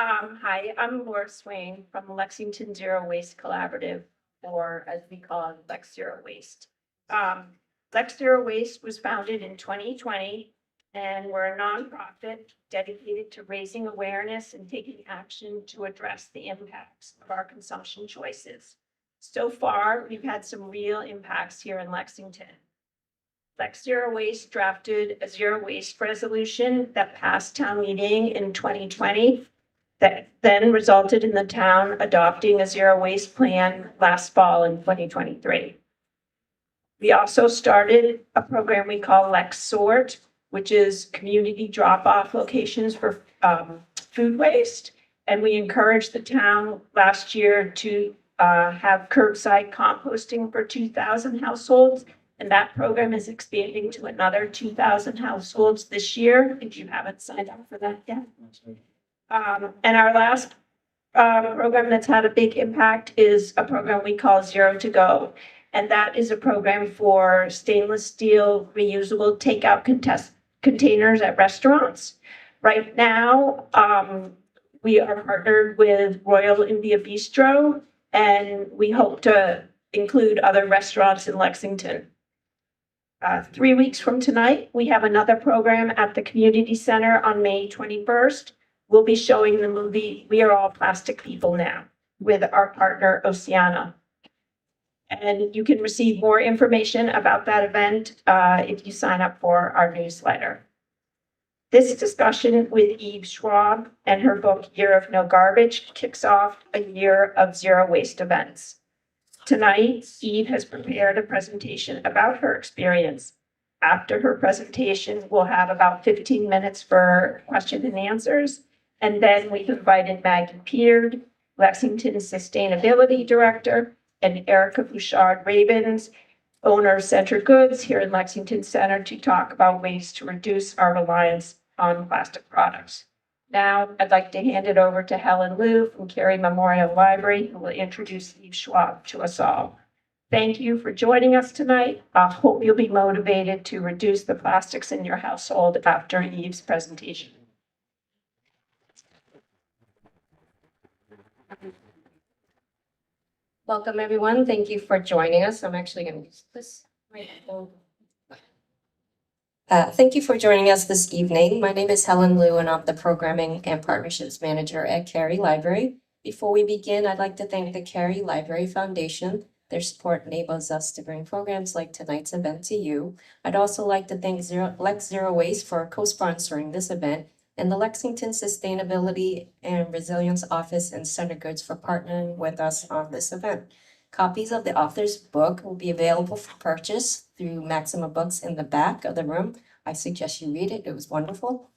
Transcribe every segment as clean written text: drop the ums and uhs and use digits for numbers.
Hi, I'm Laura Swain from the Lexington Zero Waste Collaborative, or as we call it, Lex Zero Waste. Lex Zero Waste was founded in 2020, and we're a nonprofit dedicated to raising awareness and taking action to address the impacts of our consumption choices. So far, we've had some real impacts here in Lexington. Lex Zero Waste drafted a zero waste resolution that passed town meeting in 2020 that then resulted in the town adopting a zero waste plan last fall in 2023. We also started a program we call Lex Sort, which is community drop-off locations for food waste. And we encouraged the town last year to have curbside composting for 2,000 households. And that program is expanding to another 2,000 households this year, if you haven't signed up for that yet. And our last program that's had a big impact is a program we call Zero to Go. And that is a program for stainless steel reusable takeout containers at restaurants. Right now, we are partnered with Royal India Bistro, and we hope to include other restaurants in Lexington. 3 weeks from tonight, we have another program at the community center on May 21st. We'll be showing the movie We Are All Plastic People Now with our partner Oceana. And you can receive more information about that event if you sign up for our newsletter. This discussion with Eve Schaub and her book Year of No Garbage kicks off a year of zero waste events. Tonight, Eve has prepared a presentation about her experience. After her presentation, we'll have about 15 minutes for question and answers. And then we've invited Maggie Peard, Lexington's Sustainability Director, and Erica Bouchard Rabins, owner of Center Goods here in Lexington Center, to talk about ways to reduce our reliance on plastic products. Now, I'd like to hand it over to Helen Liu from Carey Memorial Library, who will introduce Eve Schaub to us all. Thank you for joining us tonight. I hope you'll be motivated to reduce the plastics in your household after Eve's presentation. Welcome, everyone. Thank you for joining us. I'm actually going to use this microphone. Thank you for joining us this evening. My name is Helen Liu, and I'm the Programming and Partnerships Manager at Carey Library. Before we begin, I'd like to thank the Carey Library Foundation. Their support enables us to bring programs like tonight's event to you. I'd also like to thank Lex Zero Waste for co-sponsoring this event, and the Lexington Sustainability and Resilience Office and Center Goods for partnering with us on this event. Copies of the author's book will be available for purchase through Maxima Books in the back of the room. I suggest you read it. It was wonderful.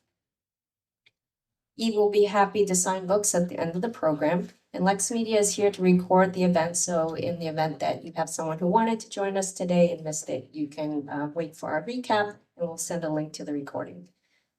Eve will be happy to sign books at the end of the program. And Lex Media is here to record the event. So in the event that you have someone who wanted to join us today and missed it, you can wait for our recap, and we'll send a link to the recording.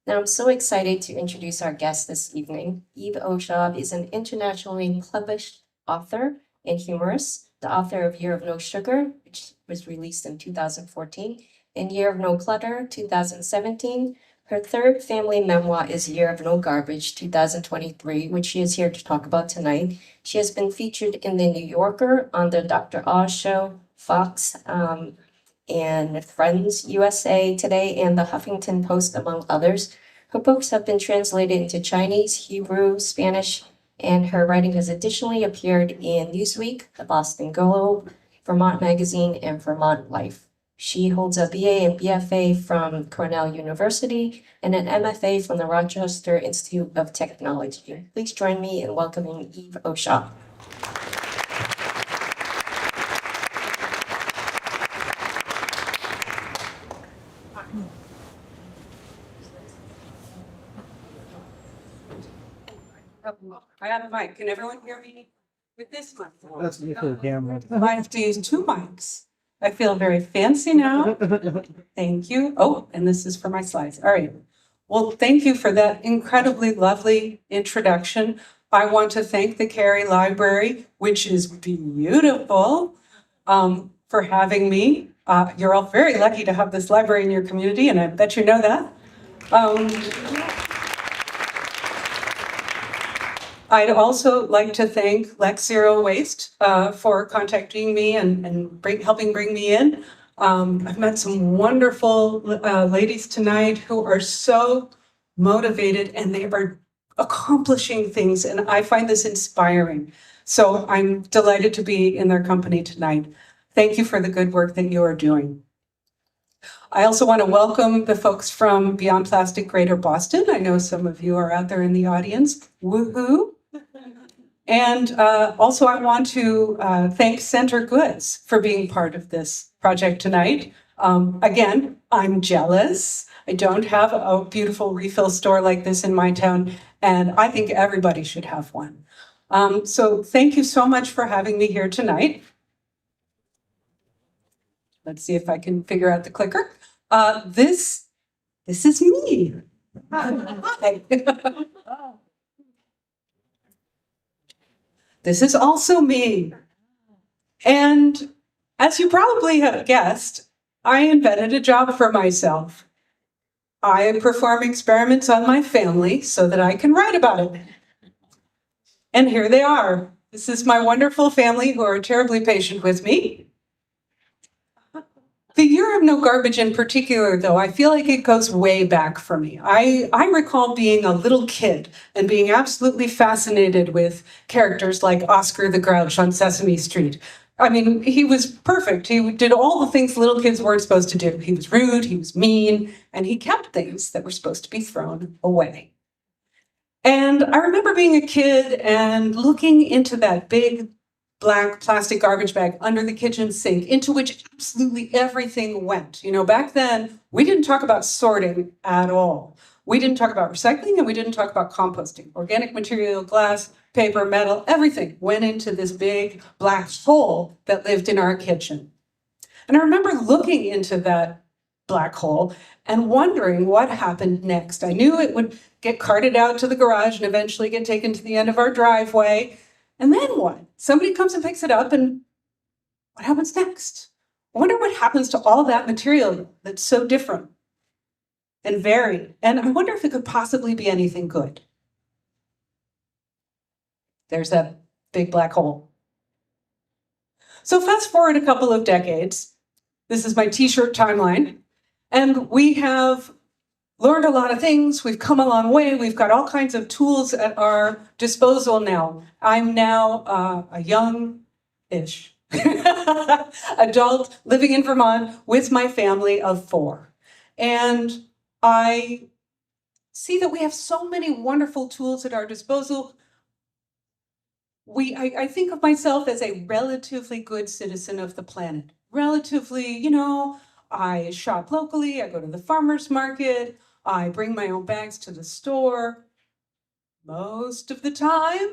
Now, I'm so excited to introduce our guest this evening. Eve Schaub is an internationally published author and humorist, the author of Year of No Sugar, which was released in 2014, and Year of No Clutter, 2017. Her third family memoir is Year of No Garbage, 2023, which she is here to talk about tonight. She has been featured in The New Yorker, on the Dr. Oz Show, Fox, and Friends USA Today, and the Huffington Post, among others. Her books have been translated into Chinese, Hebrew, Spanish, and her writing has additionally appeared in Newsweek, the Boston Globe, Vermont Magazine, and Vermont Life. She holds a BA and BFA from Cornell University and an MFA from the Rochester Institute of Technology. Please join me in welcoming Eve Schaub. I have a mic. Can everyone hear me with this mic? That's me for the camera. I have to use two mics. I feel very fancy now. Thank you. Oh, and this is for my slides. All right. Well, thank you for that incredibly lovely introduction. I want to thank the Carey Library, which is beautiful, for having me. You're all very lucky to have this library in your community, and I bet you know that. I'd also like to thank Lex Zero Waste for contacting me and helping bring me in. I've met some wonderful ladies tonight who are so motivated and they are accomplishing things, and I find this inspiring. So I'm delighted to be in their company tonight. Thank you for the good work that you are doing. I also want to welcome the folks from Beyond Plastic Greater Boston. I know some of you are out there in the audience. Woohoo! And also I want to thank Center Goods for being part of this project tonight. Again, I'm jealous. I don't have a beautiful refill store like this in my town, and I think everybody should have one. So thank you so much for having me here tonight. Let's see if I can figure out the clicker. This is me. Hi. This is also me. And as you probably have guessed, I invented a job for myself. I perform experiments on my family so that I can write about it. And here they are. This is my wonderful family who are terribly patient with me. The year of no garbage in particular, though, I feel like it goes way back for me. I recall being a little kid and being absolutely fascinated with characters like Oscar the Grouch on Sesame Street. I mean, he was perfect. He did all the things little kids weren't supposed to do. He was rude, he was mean, and he kept things that were supposed to be thrown away. And I remember being a kid and looking into that big black plastic garbage bag under the kitchen sink into which absolutely everything went. You know, back then, we didn't talk about sorting at all. We didn't talk about recycling and we didn't talk about composting. Organic material, glass, paper, metal, everything went into this big black hole that lived in our kitchen. And I remember looking into that black hole and wondering what happened next. I knew it would get carted out to the garage and eventually get taken to the end of our driveway. And then what? Somebody comes and picks it up, and what happens next? I wonder what happens to all that material that's so different and varied. And I wonder if it could possibly be anything good. There's that big black hole. So fast forward a couple of decades. This is my t-shirt timeline. And we have learned a lot of things. We've come a long way. We've got all kinds of tools at our disposal now. I'm now a young-ish adult living in Vermont with my family of 4. And I see that we have so many wonderful tools at our disposal. I think of myself as a relatively good citizen of the planet. Relatively, you know, I shop locally, I go to the farmer's market, I bring my own bags to the store most of the time.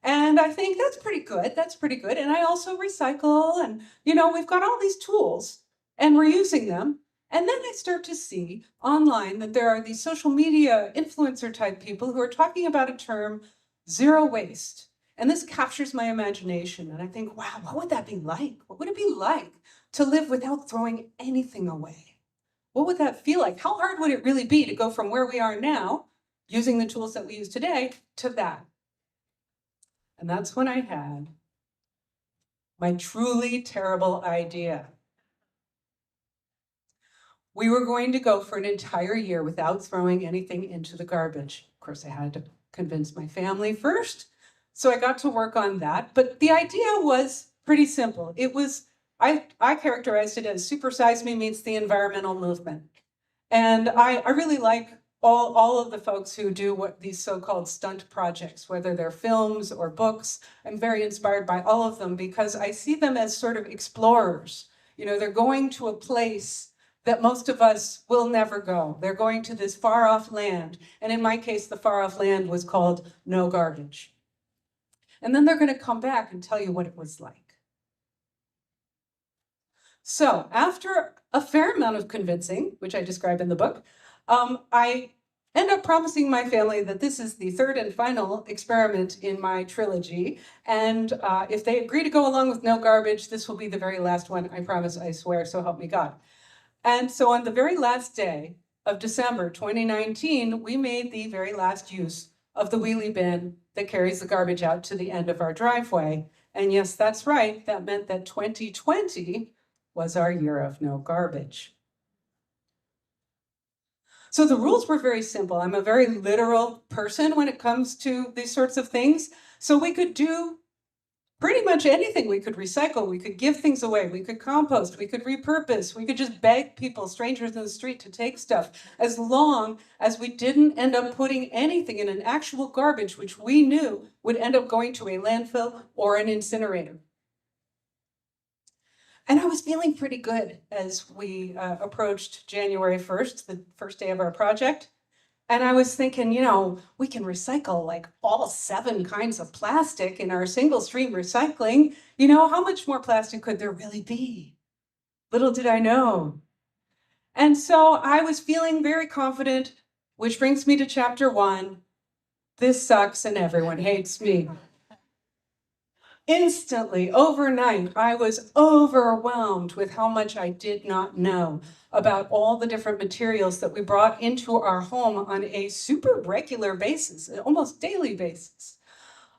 And I think that's pretty good. And I also recycle and, you know, we've got all these tools and we're using them. And then I start to see online that there are these social media influencer type people who are talking about a term, zero waste. And this captures my imagination. And I think, wow, what would that be like? What would it be like to live without throwing anything away? What would that feel like? How hard would it really be to go from where we are now, using the tools that we use today, to that? And that's when I had my truly terrible idea. We were going to go for an entire year without throwing anything into the garbage. Of course, I had to convince my family first. So I got to work on that. But the idea was pretty simple. It was, I characterized it as Supersize Me meets the environmental movement. And I really like all of the folks who do what these so-called stunt projects, whether they're films or books. I'm very inspired by all of them because I see them as sort of explorers. You know, they're going to a place that most of us will never go. They're going to this far off land. And in my case, the far off land was called no garbage. And then they're going to come back and tell you what it was like. So after a fair amount of convincing, which I describe in the book, I end up promising my family that this is the third and final experiment in my trilogy. And if they agree to go along with no garbage, this will be the very last one. I promise, I swear, so help me God. And so on the very last day of December 2019, we made the very last use of the wheelie bin that carries the garbage out to the end of our driveway. And yes, that's right, that meant that 2020 was our year of no garbage. So the rules were very simple. I'm a very literal person when it comes to these sorts of things. So we could do pretty much anything. We could recycle, we could give things away, we could compost, we could repurpose, we could just beg people, strangers in the street, to take stuff, as long as we didn't end up putting anything in an actual garbage, which we knew would end up going to a landfill or an incinerator. And I was feeling pretty good as we approached January 1st, the first day of our project. And I was thinking, you know, we can recycle like all 7 kinds of plastic in our single stream recycling. You know, how much more plastic could there really be? Little did I know. And so I was feeling very confident, which brings me to chapter 1. This sucks and everyone hates me. Instantly, overnight, I was overwhelmed with how much I did not know about all the different materials that we brought into our home on a super regular basis, almost daily basis.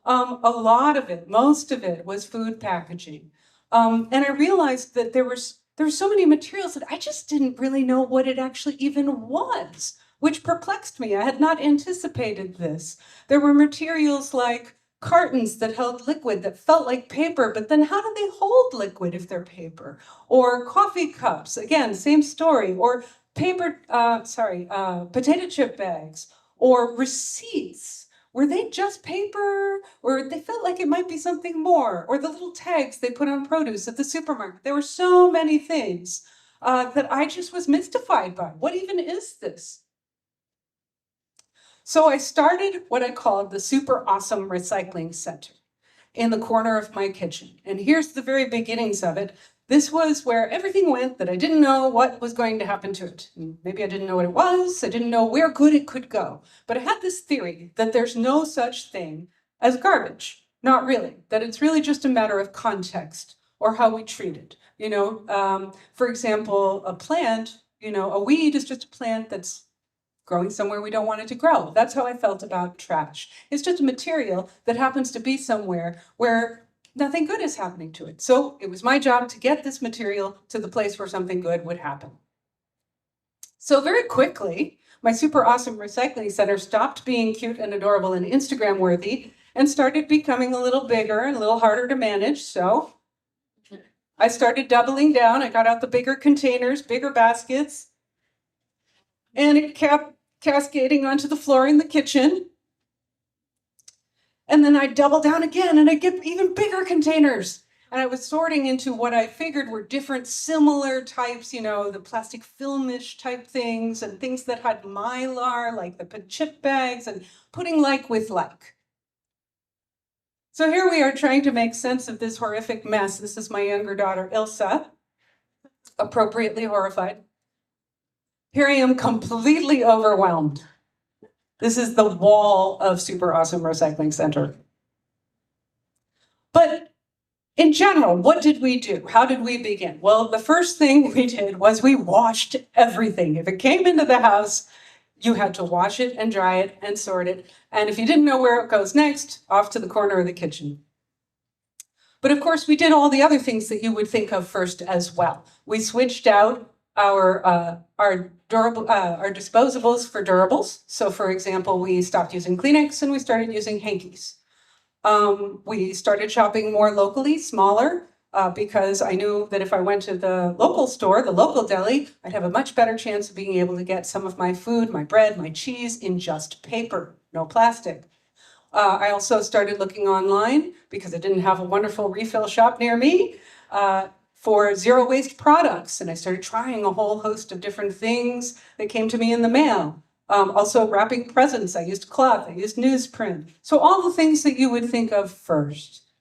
A lot of it, most of it, was food packaging. And I realized that there were so many materials that I just didn't really know what it actually even was, which perplexed me. I had not anticipated this. There were materials like cartons that held liquid that felt like paper, but then how do they hold liquid if they're paper? Or coffee cups, again, same story. Or potato chip bags, or receipts. Were they just paper, or they felt like it might be something more? Or the little tags they put on produce at the supermarket. There were so many things that I just was mystified by. What even is this? So I started what I called the Super Awesome Recycling Center in the corner of my kitchen. And here's the very beginnings of it. This was where everything went that I didn't know what was going to happen to it. Maybe I didn't know what it was. I didn't know where good it could go. But I had this theory that there's no such thing as garbage. Not really. That it's really just a matter of context or how we treat it. You know, for example, a plant, you know, a weed is just a plant that's growing somewhere we don't want it to grow. That's how I felt about trash. It's just a material that happens to be somewhere where nothing good is happening to it. So it was my job to get this material to the place where something good would happen. So very quickly, my Super Awesome Recycling Center stopped being cute and adorable and Instagram worthy and started becoming a little bigger and a little harder to manage. So I started doubling down. I got out the bigger containers, bigger baskets, and it kept cascading onto the floor in the kitchen. And then I'd double down again and I'd get even bigger containers. And I was sorting into what I figured were different similar types, you know, the plastic filmish type things and things that had mylar, like the chip bags, and putting like with like. So here we are trying to make sense of this horrific mess. This is my younger daughter, Ilsa, appropriately horrified. Here I am completely overwhelmed. This is the wall of Super Awesome Recycling Center. But in general, what did we do? How did we begin? Well, the first thing we did was we washed everything. If it came into the house, you had to wash it and dry it and sort it. And if you didn't know where it goes next, off to the corner of the kitchen. But of course, we did all the other things that you would think of first as well. We switched out our disposables for durables. So for example, we stopped using Kleenex and we started using hankies. We started shopping more locally, smaller, because I knew that if I went to the local store, the local deli, I'd have a much better chance of being able to get some of my food, my bread, my cheese in just paper, no plastic. I also started looking online because I didn't have a wonderful refill shop near me. For zero waste products. And I started trying a whole host of different things that came to me in the mail. Also wrapping presents, I used cloth, I used newsprint. So all the things that you would think of first.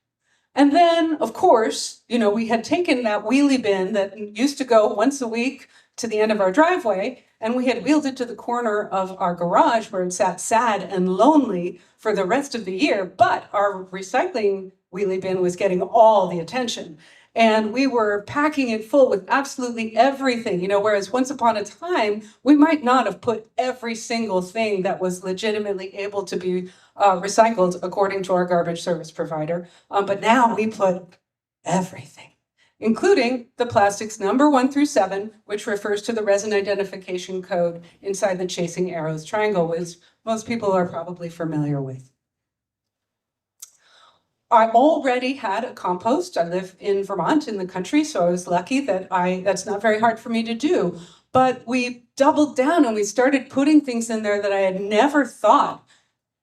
And then, of course, you know, we had taken that wheelie bin that used to go once a week to the end of our driveway, and we had wheeled it to the corner of our garage where it sat sad and lonely for the rest of the year. But our recycling wheelie bin was getting all the attention. And we were packing it full with absolutely everything, you know, whereas once upon a time, we might not have put every single thing that was legitimately able to be recycled according to our garbage service provider. But now we put everything, including the plastics number 1 through 7, which refers to the resin identification code inside the chasing arrows triangle, which most people are probably familiar with. I already had a compost. I live in Vermont in the country, so I was lucky that that's not very hard for me to do. But we doubled down and we started putting things in there that I had never thought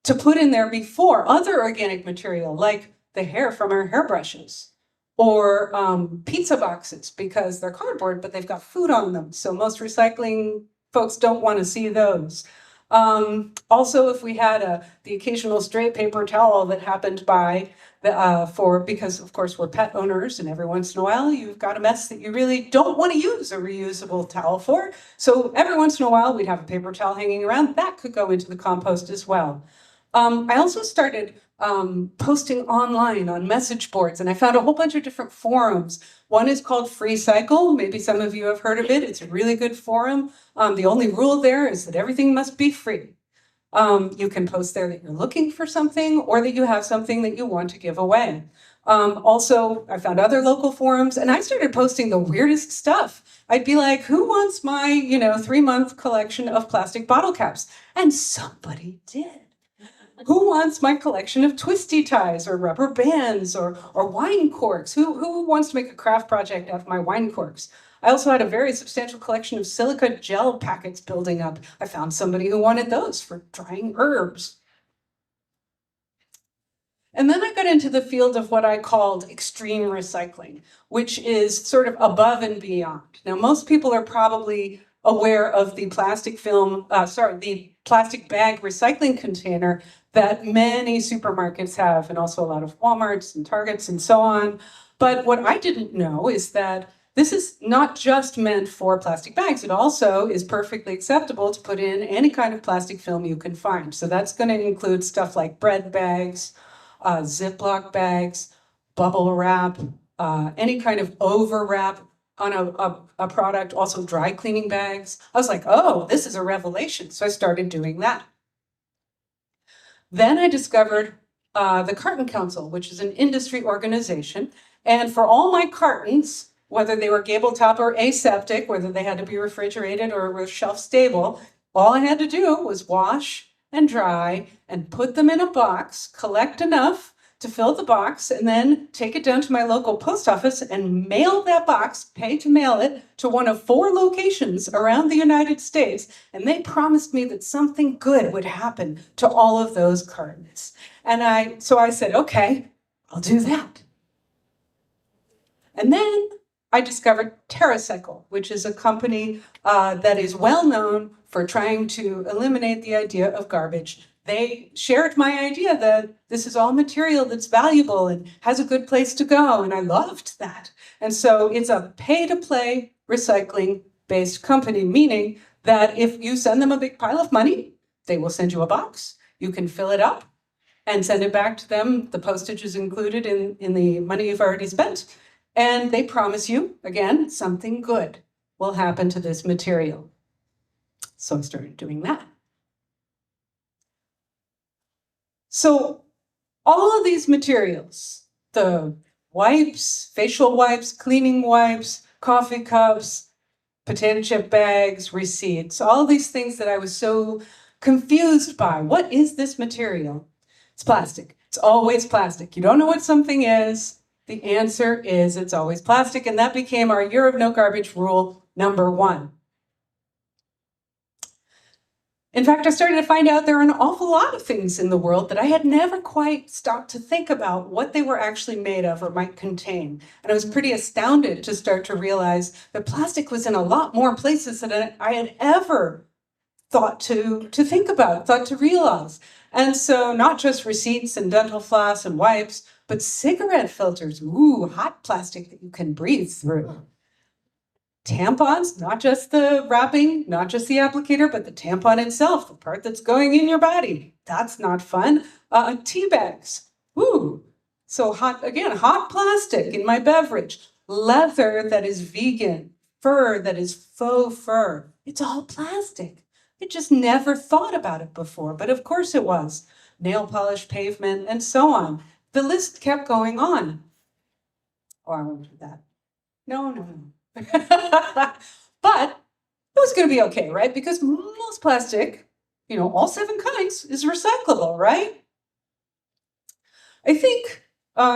to put in there before. Other organic material, like the hair from our hairbrushes, or pizza boxes, because they're cardboard, but they've got food on them. So most recycling folks don't want to see those. Also, if we had the occasional stray paper towel that happened by because of course we're pet owners, and every once in a while you've got a mess that you really don't want to use a reusable towel for. So every once in a while we'd have a paper towel hanging around that could go into the compost as well. I also started posting online on message boards, and I found a whole bunch of different forums. One is called FreeCycle. Maybe some of you have heard of it. It's a really good forum. The only rule there is that everything must be free. You can post there that you're looking for something or that you have something that you want to give away. Also, I found other local forums, and I started posting the weirdest stuff. I'd be like, who wants my 3-month collection of plastic bottle caps? And somebody did. Who wants my collection of twisty ties or rubber bands or wine corks? Who wants to make a craft project out of my wine corks? I also had a very substantial collection of silica gel packets building up. I found somebody who wanted those for drying herbs. And then I got into the field of what I called extreme recycling, which is sort of above and beyond. Now, most people are probably aware of the plastic the plastic bag recycling container that many supermarkets have, and also a lot of Walmarts and Targets and so on. But what I didn't know is that this is not just meant for plastic bags. It also is perfectly acceptable to put in any kind of plastic film you can find. So that's going to include stuff like bread bags, Ziploc bags, bubble wrap, any kind of overwrap on a product, also dry cleaning bags. I was like, oh, this is a revelation. So I started doing that. Then I discovered the Carton Council, which is an industry organization. And for all my cartons, whether they were gable top or aseptic, whether they had to be refrigerated or were shelf stable, all I had to do was wash and dry and put them in a box, collect enough to fill the box, and then take it down to my local post office and mail that box, pay to mail it to one of 4 locations around the United States. And they promised me that something good would happen to all of those cartons. And so I said, okay, I'll do that. And then I discovered TerraCycle, which is a company that is well known for trying to eliminate the idea of garbage. They shared my idea that this is all material that's valuable and has a good place to go, and I loved that. And so it's a pay-to-play recycling-based company, meaning that if you send them a big pile of money, they will send you a box. You can fill it up and send it back to them. The postage is included in the money you've already spent. And they promise you, again, something good will happen to this material. So I started doing that. So all of these materials, the wipes, facial wipes, cleaning wipes, coffee cups, potato chip bags, receipts, all these things that I was so confused by. What is this material? It's plastic. It's always plastic. You don't know what something is. The answer is it's always plastic, and that became our Year of No Garbage rule number 1. In fact, I started to find out there are an awful lot of things in the world that I had never quite stopped to think about what they were actually made of or might contain. And I was pretty astounded to start to realize that plastic was in a lot more places than I had ever thought to think about, thought to realize. And so not just receipts and dental floss and wipes, but cigarette filters, ooh, hot plastic that you can breathe through. Tampons, not just the wrapping, not just the applicator, but the tampon itself, the part that's going in your body. That's not fun. Tea bags, ooh. So hot plastic in my beverage. Leather that is vegan, fur that is faux fur. It's all plastic. I just never thought about it before, but of course it was. nail polish pavement, and so on. The list kept going on. Oh, I won't do that. No. But it was going to be okay, right? Because most plastic, all 7 kinds, is recyclable, right? I think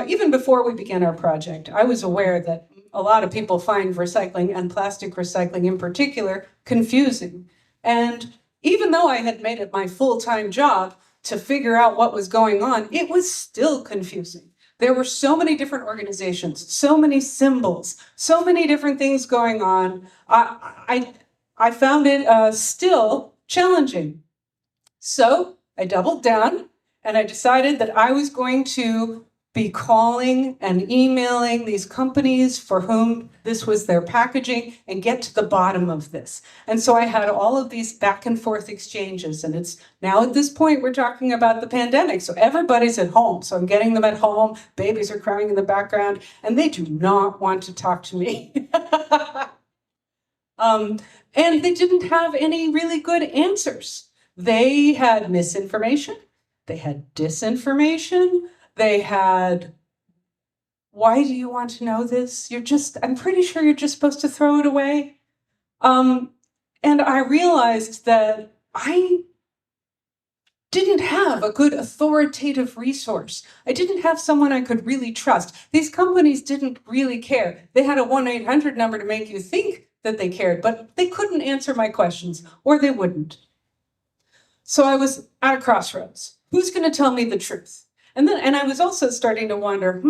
even before we began our project, I was aware that a lot of people find recycling, and plastic recycling in particular, confusing. And even though I had made it my full-time job to figure out what was going on, it was still confusing. There were so many different organizations, so many symbols, so many different things going on. I found it still challenging. So I doubled down and I decided that I was going to be calling and emailing these companies for whom this was their packaging and get to the bottom of this. And so I had all of these back and forth exchanges, and it's now at this point we're talking about the pandemic. So everybody's at home. So I'm getting them at home. Babies are crying in the background and they do not want to talk to me. And they didn't have any really good answers. They had misinformation. They had disinformation. They had, why do you want to know this? I'm pretty sure you're just supposed to throw it away. And I realized that I didn't have a good authoritative resource. I didn't have someone I could really trust. These companies didn't really care. They had a 1-800 number to make you think that they cared, but they couldn't answer my questions, or they wouldn't. So I was at a crossroads. Who's going to tell me the truth? And I was also starting to wonder,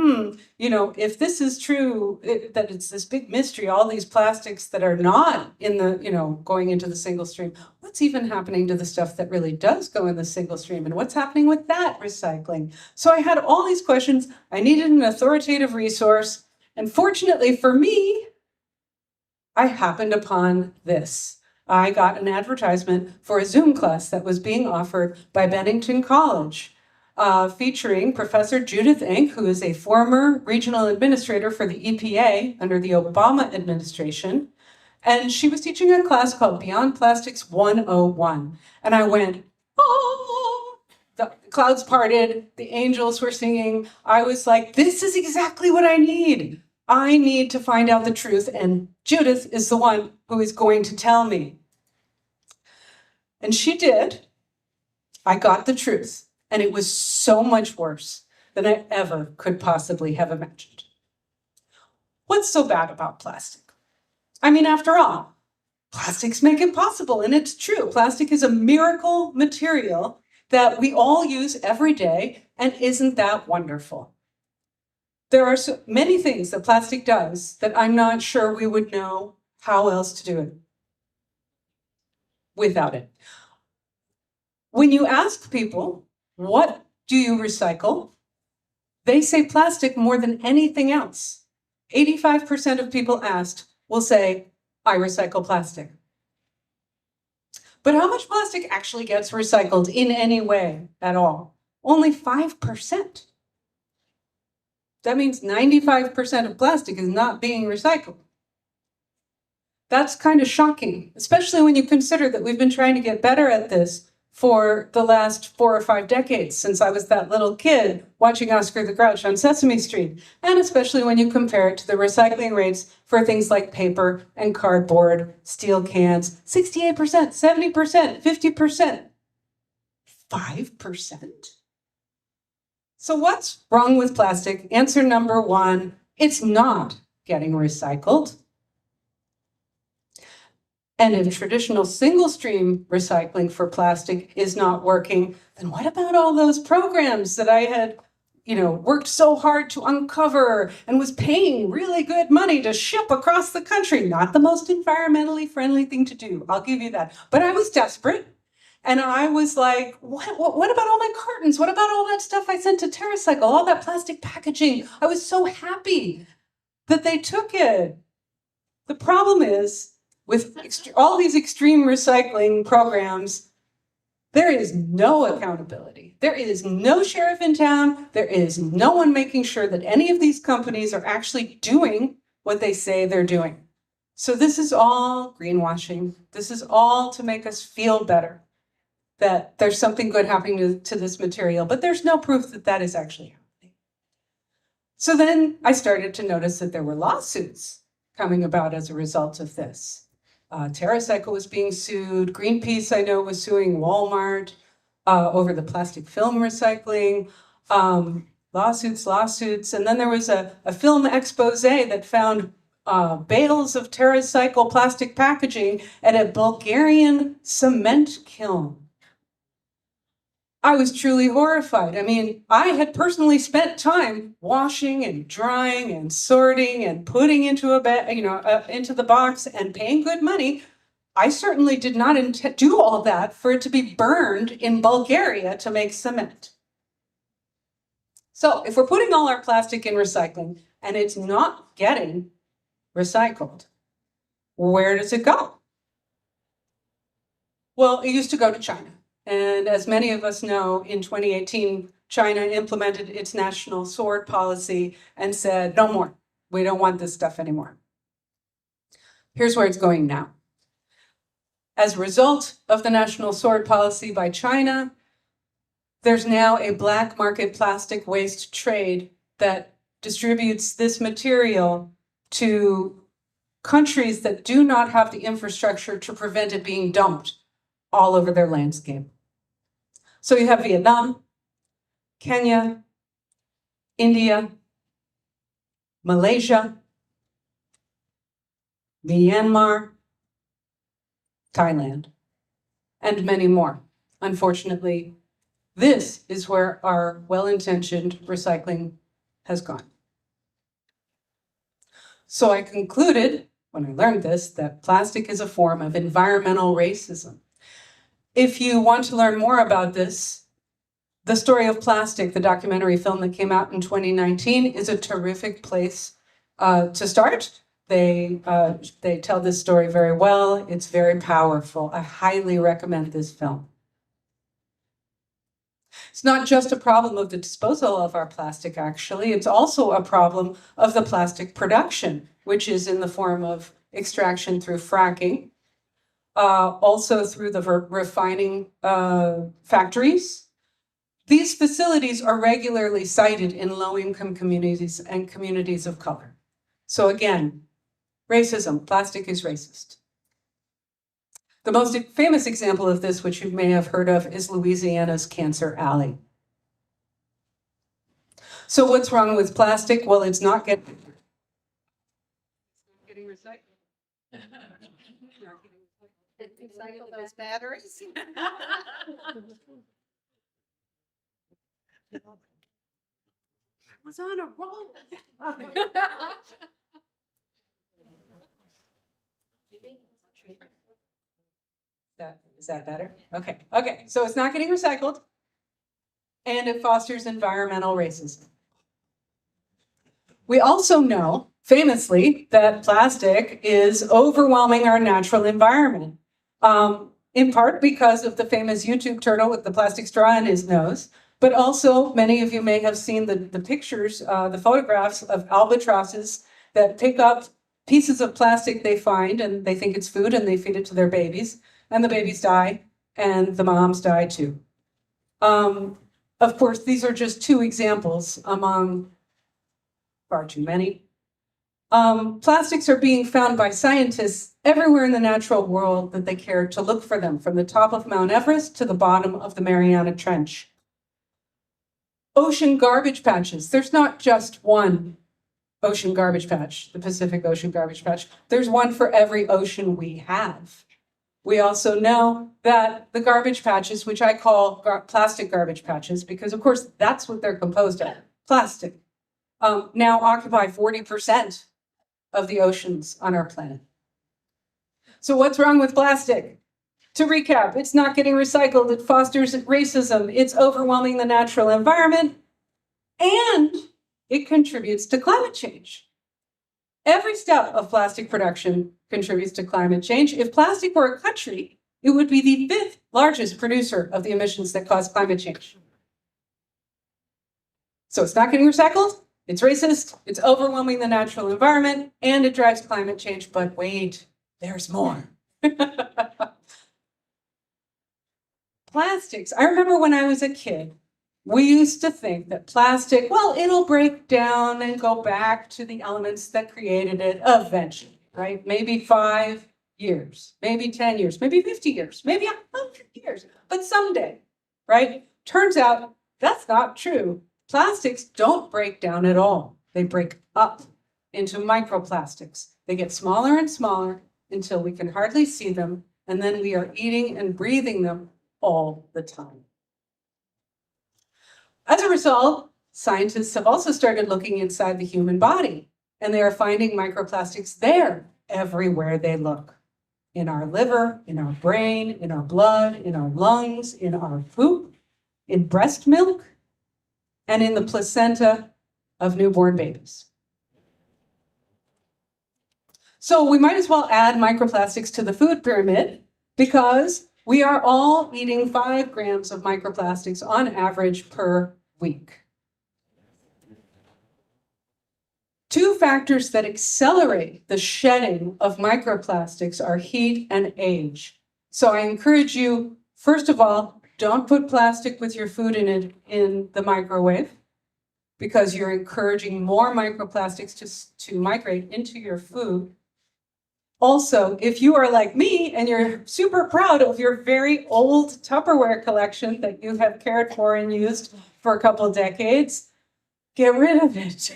if this is true, that it's this big mystery, all these plastics that are not in the, going into the single stream, what's even happening to the stuff that really does go in the single stream? And what's happening with that recycling? So I had all these questions. I needed an authoritative resource. And fortunately for me, I happened upon this. I got an advertisement for a Zoom class that was being offered by Bennington College, featuring Professor Judith Enck, who is a former regional administrator for the EPA under the Obama administration. And she was teaching a class called Beyond Plastics 101. And I went, oh, the clouds parted, the angels were singing. I was like, this is exactly what I need. I need to find out the truth, and Judith is the one who is going to tell me. And she did. I got the truth, and it was so much worse than I ever could possibly have imagined. What's so bad about plastic? I mean, after all, plastics make it possible, and it's true. Plastic is a miracle material that we all use every day, and isn't that wonderful? There are so many things that plastic does that I'm not sure we would know how else to do it without it. When you ask people, what do you recycle? They say plastic more than anything else. 85% of people asked will say, I recycle plastic. But how much plastic actually gets recycled in any way at all? Only 5%. That means 95% of plastic is not being recycled. That's kind of shocking, especially when you consider that we've been trying to get better at this for the last 4 or 5 decades, since I was that little kid watching Oscar the Grouch on Sesame Street, and especially when you compare it to the recycling rates for things like paper and cardboard, steel cans, 68%, 70%, 50%, 5%? So what's wrong with plastic? Answer number 1, it's not getting recycled. And if traditional single-stream recycling for plastic is not working, then what about all those programs that I had, worked so hard to uncover and was paying really good money to ship across the country? Not the most environmentally friendly thing to do, I'll give you that. But I was desperate. And I was like, what about all my cartons? What about all that stuff I sent to TerraCycle, all that plastic packaging? I was so happy that they took it. The problem is, with all these extreme recycling programs, there is no accountability. There is no sheriff in town. There is no one making sure that any of these companies are actually doing what they say they're doing. So this is all greenwashing. This is all to make us feel better. that there's something good happening to this material, but there's no proof that that is actually happening. So then I started to notice that there were lawsuits coming about as a result of this. TerraCycle was being sued. Greenpeace, I know, was suing Walmart over the plastic film recycling. Lawsuits. And then there was a film expose that found bales of TerraCycle plastic packaging at a Bulgarian cement kiln. I was truly horrified. I mean, I had personally spent time washing and drying and sorting and putting into a bag, into the box and paying good money. I certainly did not do all that for it to be burned in Bulgaria to make cement. So if we're putting all our plastic in recycling and it's not getting recycled, where does it go? Well, it used to go to China. And as many of us know, in 2018, China implemented its national sword policy and said, no more. We don't want this stuff anymore. Here's where it's going now. As a result of the national sword policy by China, there's now a black market plastic waste trade that distributes this material to countries that do not have the infrastructure to prevent it being dumped all over their landscape. So you have Vietnam, Kenya, India, Malaysia, Myanmar, Thailand, and many more. Unfortunately, this is where our well-intentioned recycling has gone. So I concluded, when I learned this, that plastic is a form of environmental racism. If you want to learn more about this, The Story of Plastic, the documentary film that came out in 2019, is a terrific place to start. They tell this story very well. It's very powerful. I highly recommend this film. It's not just a problem of the disposal of our plastic, actually. It's also a problem of the plastic production, which is in the form of extraction through fracking, also through the refining factories. These facilities are regularly cited in low-income communities and communities of color. So again, racism, plastic is racist. The most famous example of this, which you may have heard of, is Louisiana's Cancer Alley. So what's wrong with plastic? Well, it's not getting recycled. Recycle those batteries. I was on a roll. Is that better? Okay. So it's not getting recycled, and it fosters environmental racism. We also know, famously, that plastic is overwhelming our natural environment, in part because of the famous YouTube turtle with the plastic straw in his nose, but also many of you may have seen the pictures, the photographs of albatrosses that pick up pieces of plastic they find, and they think it's food, and they feed it to their babies. And the babies die, and the moms die too. Of course, these are just two examples among far too many. Plastics are being found by scientists everywhere in the natural world that they care to look for them, from the top of Mount Everest to the bottom of the Mariana Trench. Ocean garbage patches. There's not just one ocean garbage patch, the Pacific Ocean garbage patch. There's one for every ocean we have. We also know that the garbage patches, which I call plastic garbage patches, because of course that's what they're composed of, plastic, now occupy 40% of the oceans on our planet. So what's wrong with plastic? To recap, it's not getting recycled, it fosters racism, it's overwhelming the natural environment, and it contributes to climate change. Every step of plastic production contributes to climate change. If plastic were a country, it would be the 5th largest producer of the emissions that cause climate change. So it's not getting recycled, it's racist, it's overwhelming the natural environment, and it drives climate change. But wait, there's more. plastics, I remember when I was a kid, we used to think that plastic, well, it'll break down and go back to the elements that created it eventually, right? Maybe 5 years, maybe 10 years, maybe 50 years, maybe 100 years, but someday, right? Turns out that's not true. Plastics don't break down at all. They break up into microplastics. They get smaller and smaller until we can hardly see them, and then we are eating and breathing them all the time. As a result, scientists have also started looking inside the human body, and they are finding microplastics there everywhere they look. In our liver, in our brain, in our blood, in our lungs, in our poop, in breast milk, and in the placenta of newborn babies. So we might as well add microplastics to the food pyramid because we are all eating 5 grams of microplastics on average per week. 2 factors that accelerate the shedding of microplastics are heat and age. So I encourage you, first of all, don't put plastic with your food in the microwave because you're encouraging more microplastics to migrate into your food. Also, if you are like me and you're super proud of your very old Tupperware collection that you have cared for and used for a couple of decades, get rid of it.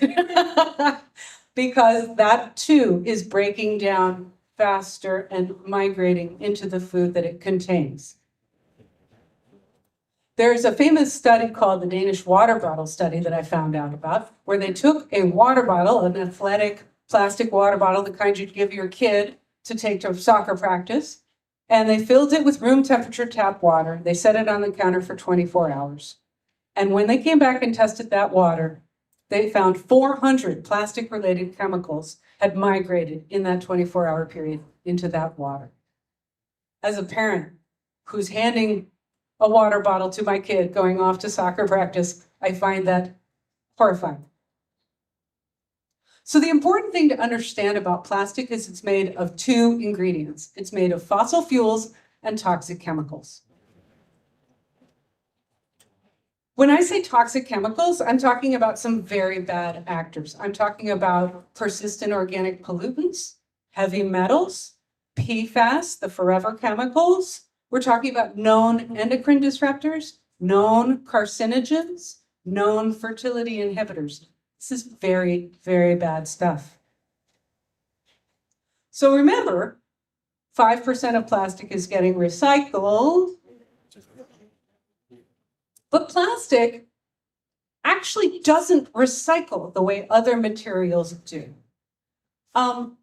Because that too is breaking down faster and migrating into the food that it contains. There's a famous study called the Danish water bottle study that I found out about, where they took a water bottle, an athletic plastic water bottle, the kind you'd give your kid to take to soccer practice, and they filled it with room temperature tap water. They set it on the counter for 24 hours. And when they came back and tested that water, they found 400 plastic-related chemicals had migrated in that 24-hour period into that water. As a parent who's handing a water bottle to my kid going off to soccer practice, I find that horrifying. So the important thing to understand about plastic is it's made of 2 ingredients. It's made of fossil fuels and toxic chemicals. When I say toxic chemicals, I'm talking about some very bad actors. I'm talking about persistent organic pollutants, heavy metals, PFAS, the forever chemicals. We're talking about known endocrine disruptors, known carcinogens, known fertility inhibitors. This is very, very bad stuff. So remember, 5% of plastic is getting recycled. But plastic actually doesn't recycle the way other materials do. To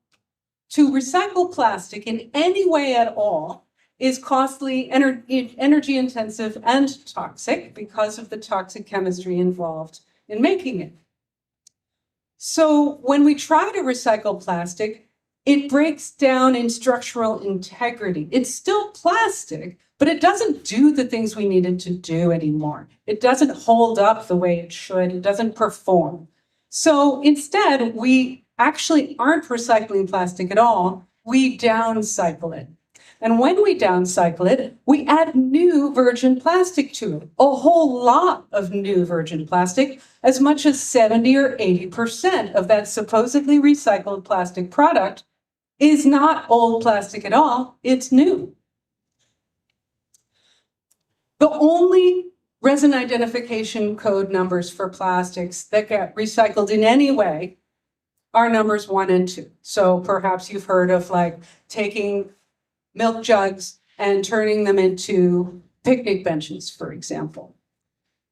recycle plastic in any way at all is costly, energy intensive, and toxic because of the toxic chemistry involved in making it. So when we try to recycle plastic, it breaks down in structural integrity. It's still plastic, but it doesn't do the things we need it to do anymore. It doesn't hold up the way it should. It doesn't perform. So instead, we actually aren't recycling plastic at all. We downcycle it. And when we downcycle it, we add new virgin plastic to it, a whole lot of new virgin plastic, as much as 70 or 80% of that supposedly recycled plastic product is not old plastic at all, it's new. The only resin identification code numbers for plastics that get recycled in any way are numbers 1 and 2. So perhaps you've heard of like taking milk jugs and turning them into picnic benches, for example.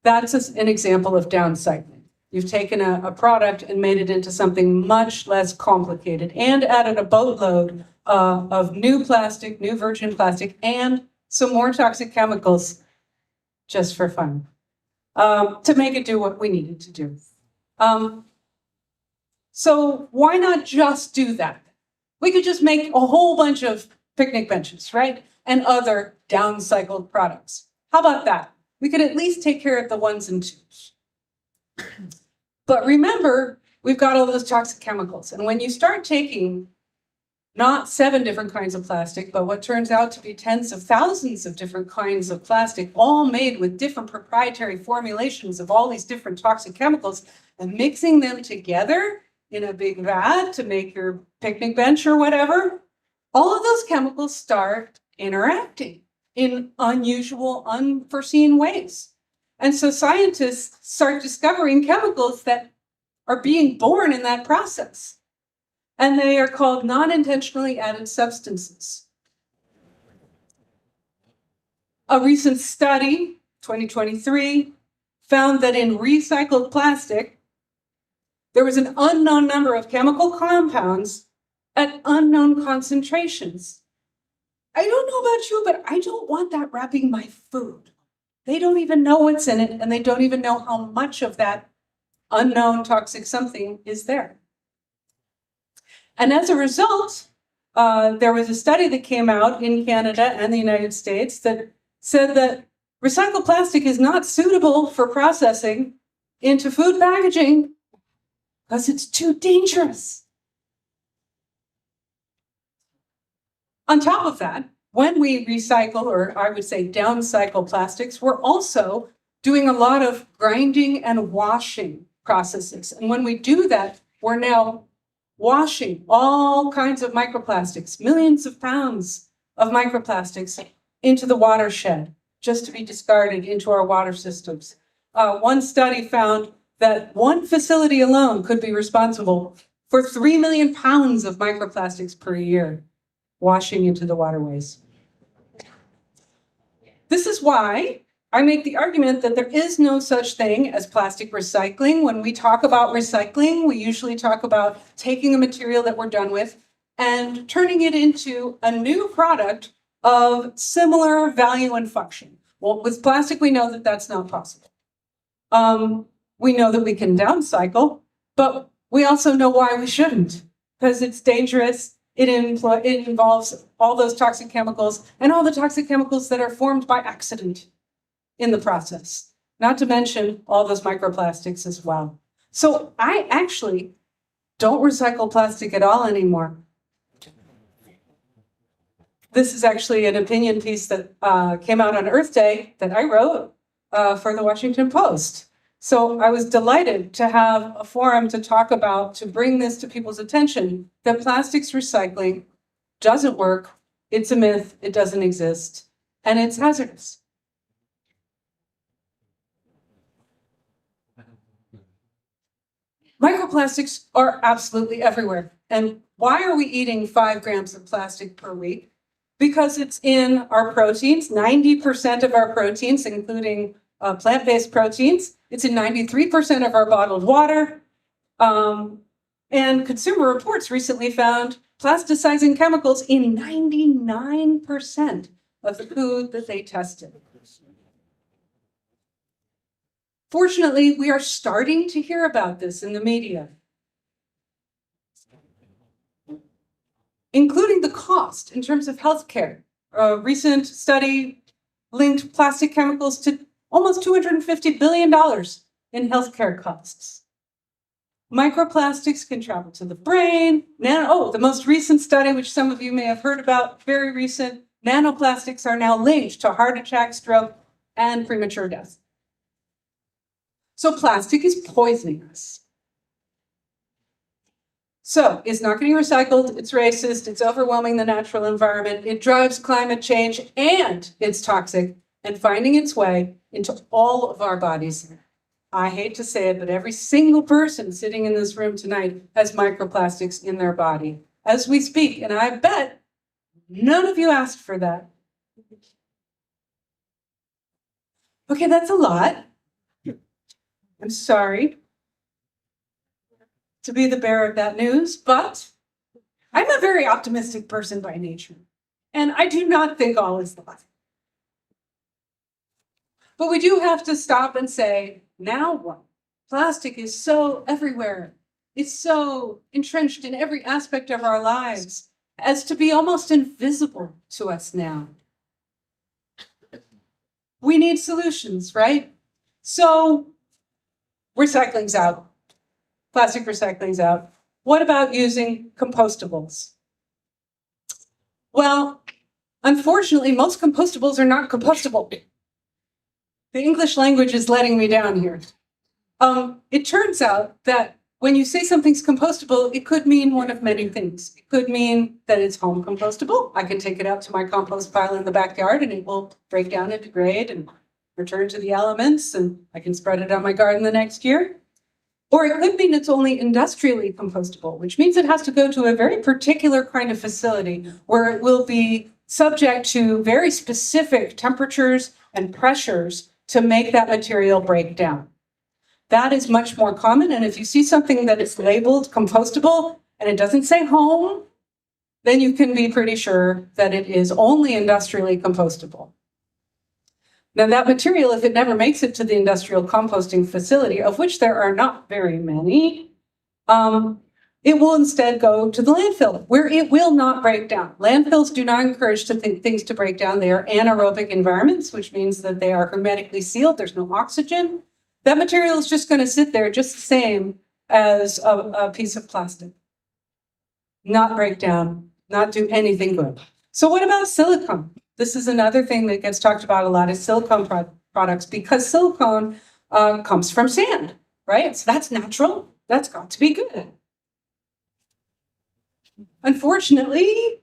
That's an example of downcycling. You've taken a product and made it into something much less complicated and added a boatload of new plastic, new virgin plastic, and some more toxic chemicals just for fun, to make it do what we need it to do. So why not just do that? We could just make a whole bunch of picnic benches, right? And other downcycled products. How about that? We could at least take care of the 1s and 2s. But remember, we've got all those toxic chemicals. And when you start taking not 7 different kinds of plastic, but what turns out to be tens of thousands of different kinds of plastic, all made with different proprietary formulations of all these different toxic chemicals, and mixing them together in a big vat to make your picnic bench or whatever, all of those chemicals start interacting in unusual, unforeseen ways. And so scientists start discovering chemicals that are being born in that process. And they are called non-intentionally added substances. A recent study, 2023, found that in recycled plastic, there was an unknown number of chemical compounds at unknown concentrations. I don't know about you, but I don't want that wrapping my food. They don't even know what's in it, and they don't even know how much of that unknown toxic something is there. And as a result, there was a study that came out in Canada and the United States that said that recycled plastic is not suitable for processing into food packaging because it's too dangerous. On top of that, when we recycle, or I would say downcycle plastics, we're also doing a lot of grinding and washing processes. And when we do that, we're now washing all kinds of microplastics, millions of pounds of microplastics into the watershed, just to be discarded into our water systems. One study found that one facility alone could be responsible for 3 million pounds of microplastics per year washing into the waterways. This is why I make the argument that there is no such thing as plastic recycling. When we talk about recycling, we usually talk about taking a material that we're done with and turning it into a new product of similar value and function. Well, with plastic, we know that that's not possible. We know that we can downcycle, but we also know why we shouldn't, because it's dangerous. It involves all those toxic chemicals and all the toxic chemicals that are formed by accident in the process, not to mention all those microplastics as well. So I actually don't recycle plastic at all anymore. This is actually an opinion piece that came out on Earth Day that I wrote for the Washington Post. So I was delighted to have a forum to talk about, to bring this to people's attention, that plastics recycling doesn't work. It's a myth. It doesn't exist. And it's hazardous. Microplastics are absolutely everywhere. And why are we eating 5 grams of plastic per week? Because it's in our proteins, 90% of our proteins, including plant-based proteins. It's in 93% of our bottled water. And Consumer Reports recently found plasticizing chemicals in 99% of the food that they tested. Fortunately, we are starting to hear about this in the media, including the cost in terms of healthcare. A recent study linked plastic chemicals to almost $250 billion in healthcare costs. Microplastics can travel to the brain. The most recent study, which some of you may have heard about, very recent, nanoplastics are now linked to heart attack, stroke, and premature death. So plastic is poisoning us. So it's not getting recycled, it's racist, it's overwhelming the natural environment, it drives climate change, and it's toxic and finding its way into all of our bodies. I hate to say it, but every single person sitting in this room tonight has microplastics in their body as we speak. And I bet none of you asked for that. Okay, that's a lot. I'm sorry to be the bearer of that news, but I'm a very optimistic person by nature. And I do not think all is lost. But we do have to stop and say, now what? Plastic is so everywhere. It's so entrenched in every aspect of our lives as to be almost invisible to us now. We need solutions, right? So recycling's out. Plastic recycling's out. What about using compostables? Well, unfortunately, most compostables are not compostable. The English language is letting me down here. It turns out that when you say something's compostable, it could mean one of many things. It could mean that it's home compostable. I can take it out to my compost pile in the backyard and it will break down and degrade and return to the elements, and I can spread it on my garden the next year. Or it could mean it's only industrially compostable, which means it has to go to a very particular kind of facility where it will be subject to very specific temperatures and pressures to make that material break down. That is much more common. And if you see something that is labeled compostable and it doesn't say home, then you can be pretty sure that it is only industrially compostable. Now, that material, if it never makes it to the industrial composting facility, of which there are not very many, it will instead go to the landfill, where it will not break down. Landfills do not encourage things to break down. They are anaerobic environments, which means that they are hermetically sealed. There's no oxygen. That material is just going to sit there just the same as a piece of plastic. Not break down, not do anything good. So what about silicone? This is another thing that gets talked about a lot, is silicone products, because silicone comes from sand, right? So that's natural. That's got to be good. Unfortunately,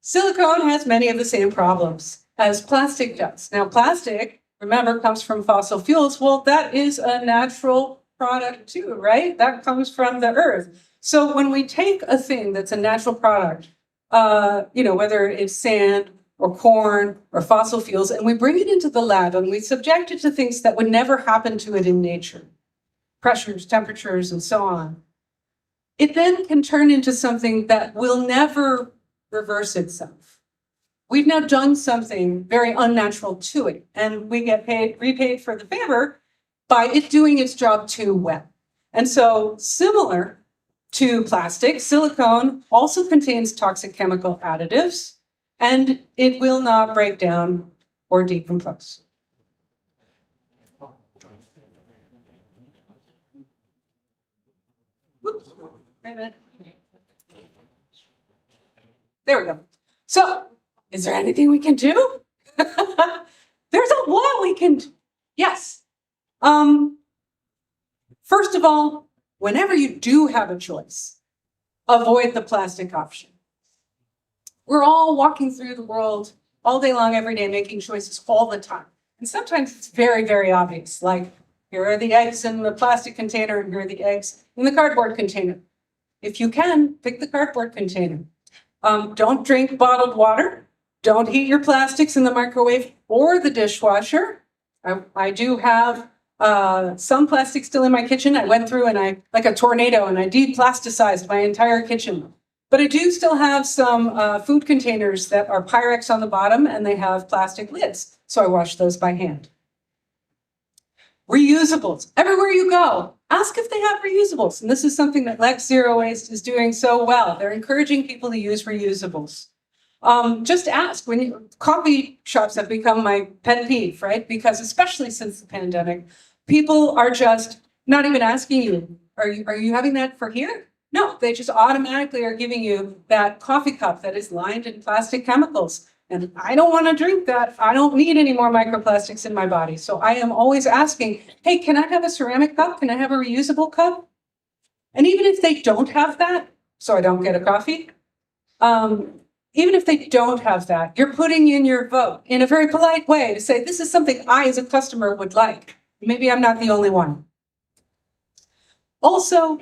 silicone has many of the same problems as plastic does. Now, plastic, remember, comes from fossil fuels. Well, that is a natural product too, right? That comes from the earth. So when we take a thing that's a natural product, whether it's sand or corn or fossil fuels, and we bring it into the lab and we subject it to things that would never happen to it in nature, pressures, temperatures, and so on, it then can turn into something that will never reverse itself. We've now done something very unnatural to it, and we get repaid for the favor by it doing its job too well. And so, similar to plastic, silicone also contains toxic chemical additives, and it will not break down or decompose. Whoops, wait a minute. There we go. So, is there anything we can do? There's a lot we can do. Yes. First of all, whenever you do have a choice, avoid the plastic option. We're all walking through the world all day long, every day, making choices all the time. And sometimes it's very, very obvious, like here are the eggs in the plastic container and here are the eggs in the cardboard container. If you can, pick the cardboard container. Don't drink bottled water. Don't heat your plastics in the microwave or the dishwasher. I do have some plastic still in my kitchen. I went through and like a tornado, and I deplasticized my entire kitchen. But I do still have some food containers that are Pyrex on the bottom and they have plastic lids. So I wash those by hand. Reusables. Everywhere you go, ask if they have reusables. And this is something that Lex Zero Waste is doing so well. They're encouraging people to use reusables. Just ask. Coffee shops have become my pet peeve, right? Because especially since the pandemic, people are just not even asking you, are you having that for here? No, they just automatically are giving you that coffee cup that is lined in plastic chemicals. And I don't want to drink that. I don't need any more microplastics in my body. So I am always asking, hey, can I have a ceramic cup? Can I have a reusable cup? And even if they don't have that, so I don't get a coffee, even if they don't have that, you're putting in your vote in a very polite way to say, this is something I as a customer would like. Maybe I'm not the only one. Also,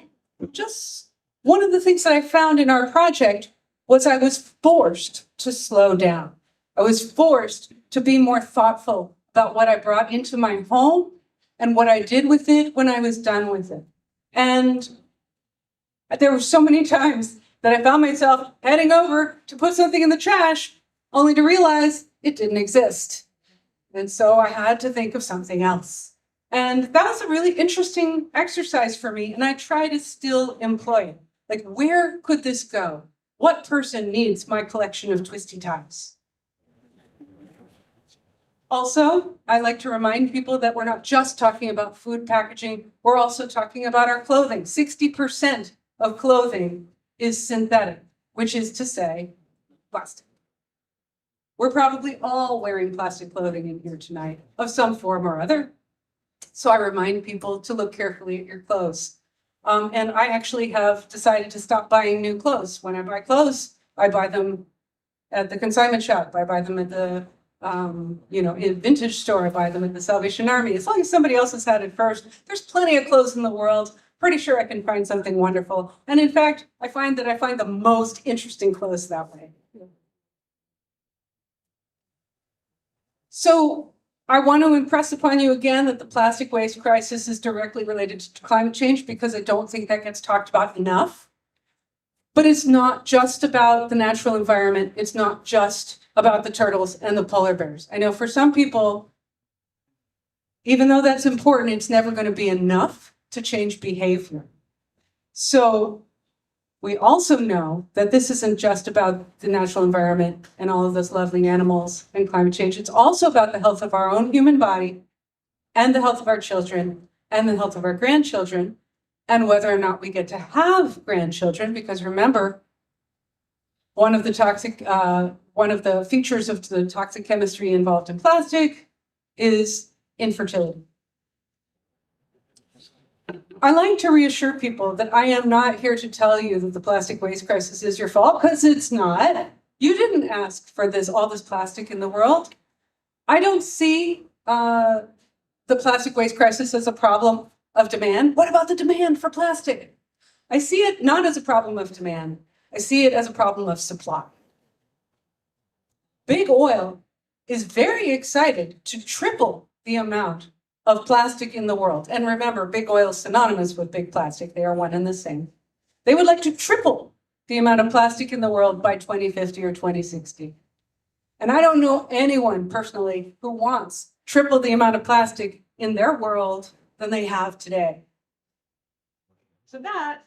just one of the things that I found in our project was I was forced to slow down. I was forced to be more thoughtful about what I brought into my home and what I did with it when I was done with it. And there were so many times that I found myself heading over to put something in the trash, only to realize it didn't exist. And so I had to think of something else. And that was a really interesting exercise for me, and I try to still employ it. Like, where could this go? What person needs my collection of twisty ties? Also, I like to remind people that we're not just talking about food packaging, we're also talking about our clothing. 60% of clothing is synthetic, which is to say, plastic. We're probably all wearing plastic clothing in here tonight of some form or other. So I remind people to look carefully at your clothes. And I actually have decided to stop buying new clothes. When I buy clothes, I buy them at the consignment shop. I buy them at the, in vintage store. I buy them at the Salvation Army. As long as somebody else has had it first, there's plenty of clothes in the world. Pretty sure I can find something wonderful. And in fact, I find the most interesting clothes that way. So I want to impress upon you again that the plastic waste crisis is directly related to climate change because I don't think that gets talked about enough. But it's not just about the natural environment. It's not just about the turtles and the polar bears. I know for some people, even though that's important, it's never going to be enough to change behavior. So we also know that this isn't just about the natural environment and all of those lovely animals and climate change. It's also about the health of our own human body and the health of our children and the health of our grandchildren and whether or not we get to have grandchildren. Because remember, one of the features of the toxic chemistry involved in plastic is infertility. I like to reassure people that I am not here to tell you that the plastic waste crisis is your fault, because it's not. You didn't ask for all this plastic in the world. I don't see the plastic waste crisis as a problem of demand. What about the demand for plastic? I see it not as a problem of demand. I see it as a problem of supply. Big oil is very excited to triple the amount of plastic in the world. And remember, big oil is synonymous with big plastic. They are one and the same. They would like to triple the amount of plastic in the world by 2050 or 2060. And I don't know anyone personally who wants triple the amount of plastic in their world than they have today. So that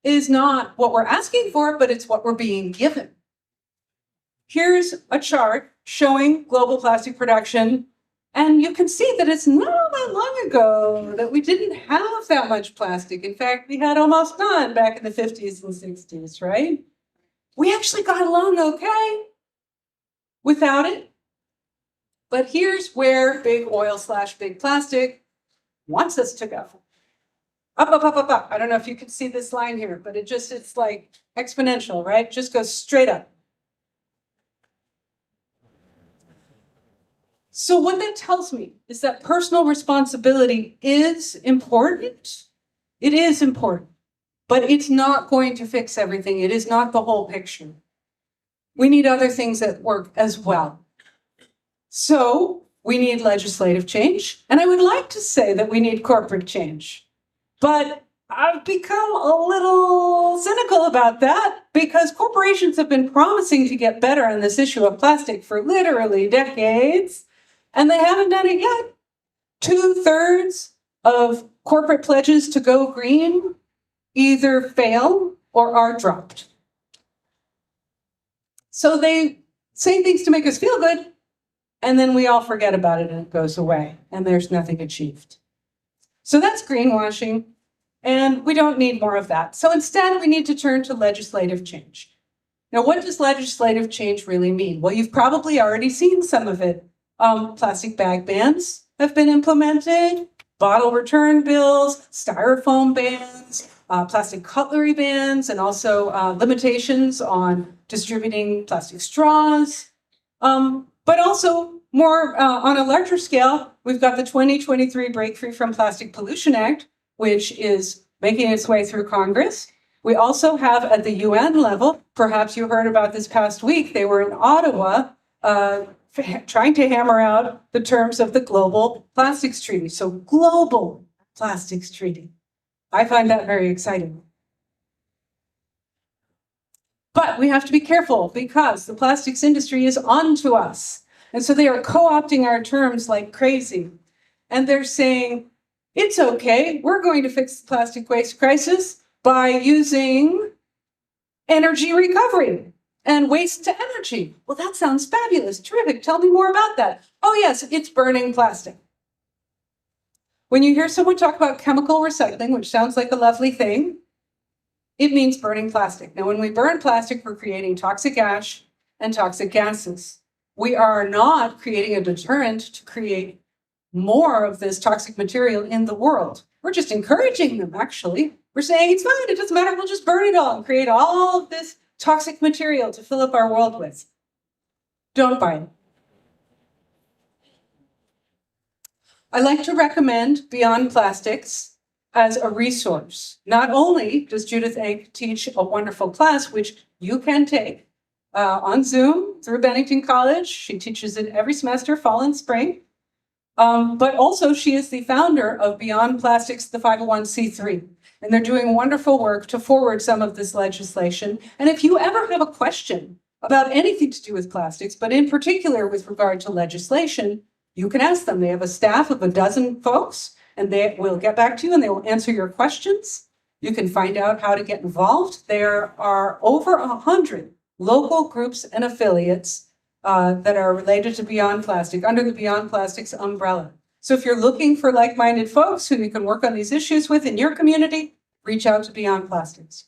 is not what we're asking for, but it's what we're being given. Here's a chart showing global plastic production. And you can see that it's not that long ago that we didn't have that much plastic. In fact, we had almost none back in the 50s and 60s, right? We actually got along okay without it. But here's where big oil / big plastic wants us to go. Up, up, up, up, up. I don't know if you can see this line here, but it's like exponential, right? Just goes straight up. So what that tells me is that personal responsibility is important. It is important, but it's not going to fix everything. It is not the whole picture. We need other things at work as well. So we need legislative change, and I would like to say that we need corporate change, but I've become a little cynical about that because corporations have been promising to get better on this issue of plastic for literally decades. And they haven't done it yet. 2/3 of corporate pledges to go green either fail or are dropped. So they say things to make us feel good, and then we all forget about it and it goes away, and there's nothing achieved. So that's greenwashing, and we don't need more of that. So instead, we need to turn to legislative change. Now, what does legislative change really mean? Well, you've probably already seen some of it. Plastic bag bans have been implemented, bottle return bills, styrofoam bans, plastic cutlery bans, and also limitations on distributing plastic straws. But also more on a larger scale, we've got the 2023 Break Free from Plastic Pollution Act, which is making its way through Congress. We also have at the UN level, perhaps you heard about this past week, they were in Ottawa, trying to hammer out the terms of the Global Plastics Treaty. So Global Plastics Treaty. I find that very exciting. But we have to be careful because the plastics industry is onto us. And so they are co-opting our terms like crazy. And they're saying, it's okay, we're going to fix the plastic waste crisis by using energy recovery. And waste to energy. Well, that sounds fabulous, terrific. Tell me more about that. Oh yes, it's burning plastic. When you hear someone talk about chemical recycling, which sounds like a lovely thing, it means burning plastic. Now, when we burn plastic, we're creating toxic ash and toxic gases. We are not creating a deterrent to create more of this toxic material in the world. We're just encouraging them, actually. We're saying it's fine, it doesn't matter, we'll just burn it all and create all of this toxic material to fill up our world with. Don't buy it. I like to recommend Beyond Plastics as a resource. Not only does Judith Egg teach a wonderful class, which you can take on Zoom through Bennington College. She teaches it every semester, fall and spring. But also she is the founder of Beyond Plastics, the 501c3. And they're doing wonderful work to forward some of this legislation. And if you ever have a question about anything to do with plastics, but in particular with regard to legislation, you can ask them. They have a staff of 12 folks, and they will get back to you and they will answer your questions. You can find out how to get involved. There are over 100 local groups and affiliates that are related to Beyond Plastic under the Beyond Plastics umbrella. So if you're looking for like-minded folks who you can work on these issues with in your community, reach out to Beyond Plastics.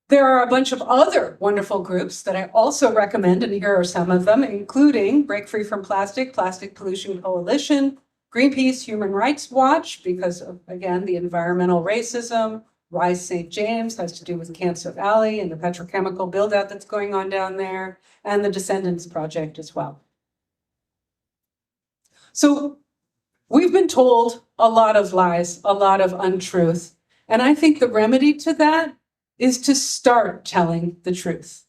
There are a bunch of other wonderful groups that I also recommend, and here are some of them, including Break Free from Plastic, Plastic Pollution Coalition, Greenpeace, Human Rights Watch, because of, again, the environmental racism. Rise St. James has to do with Cancer Valley and the petrochemical buildout that's going on down there, and the Descendants Project as well. So we've been told a lot of lies, a lot of untruth, and I think the remedy to that is to start telling the truth.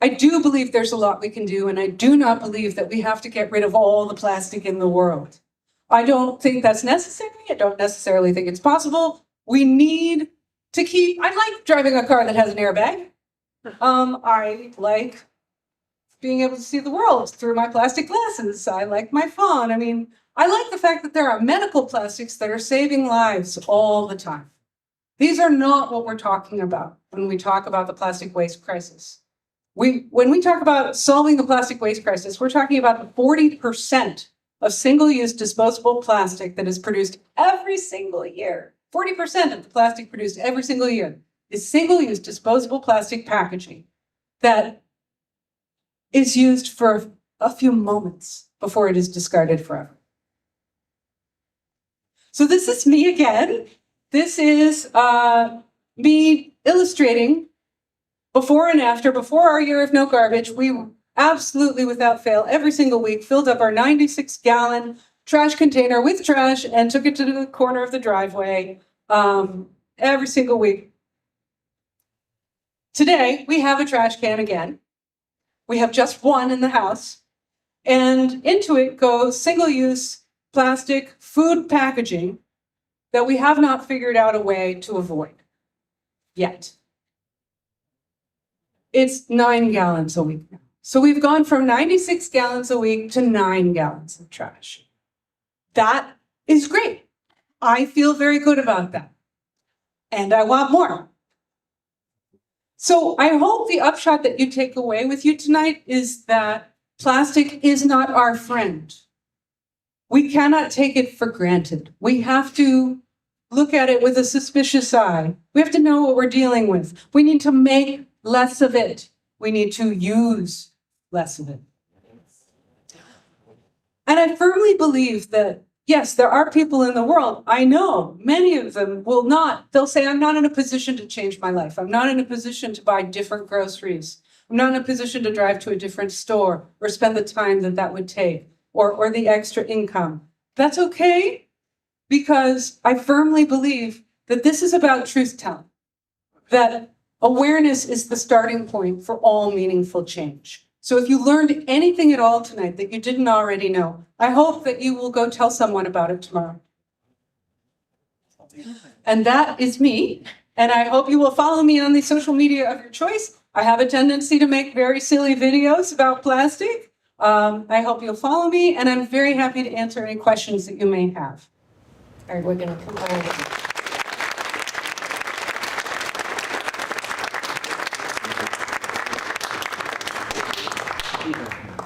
I do believe there's a lot we can do, and I do not believe that we have to get rid of all the plastic in the world. I don't think that's necessary. I don't necessarily think it's possible. We need to keep, I like driving a car that has an airbag. I like being able to see the world through my plastic glasses. I like my phone. I mean, I like the fact that there are medical plastics that are saving lives all the time. These are not what we're talking about when we talk about the plastic waste crisis. When we talk about solving the plastic waste crisis, we're talking about the 40% of single-use disposable plastic that is produced every single year. 40% of the plastic produced every single year is single-use disposable plastic packaging that is used for a few moments before it is discarded forever. So this is me again. This is me illustrating before and after, before our year of no garbage. We absolutely, without fail, every single week filled up our 96-gallon trash container with trash and took it to the corner of the driveway every single week. Today, we have a trash can again. We have just one in the house, and into it goes single-use plastic food packaging that we have not figured out a way to avoid yet. It's 9 gallons a week now. So we've gone from 96 gallons a week to 9 gallons of trash. That is great. I feel very good about that. And I want more. So I hope the upshot that you take away with you tonight is that plastic is not our friend. We cannot take it for granted. We have to look at it with a suspicious eye. We have to know what we're dealing with. We need to make less of it. We need to use less of it. And I firmly believe that, yes, there are people in the world, I know many of them will not, they'll say, I'm not in a position to change my life. I'm not in a position to buy different groceries. I'm not in a position to drive to a different store or spend the time that that would take or the extra income. That's okay, because I firmly believe that this is about truth-telling, that awareness is the starting point for all meaningful change. So if you learned anything at all tonight that you didn't already know, I hope that you will go tell someone about it tomorrow. And that is me. And I hope you will follow me on the social media of your choice. I have a tendency to make very silly videos about plastic. I hope you'll follow me, and I'm very happy to answer any questions that you may have. All right, we're going to combine it.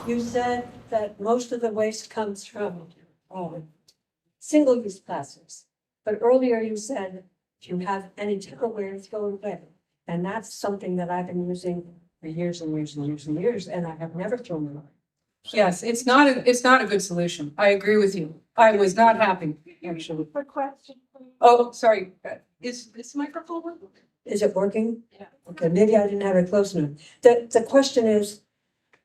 You said that most of the waste comes from single-use plastics. But earlier you said if you have any Tupperware, throw it away. And that's something that I've been using for years and years and years and years, and I have never thrown it away. Yes, it's not a good solution. I agree with you. I was not happy, actually. For question. Oh, sorry. Is this microphone working? Is it working? Yeah. Okay, maybe I didn't have it close enough. The question is,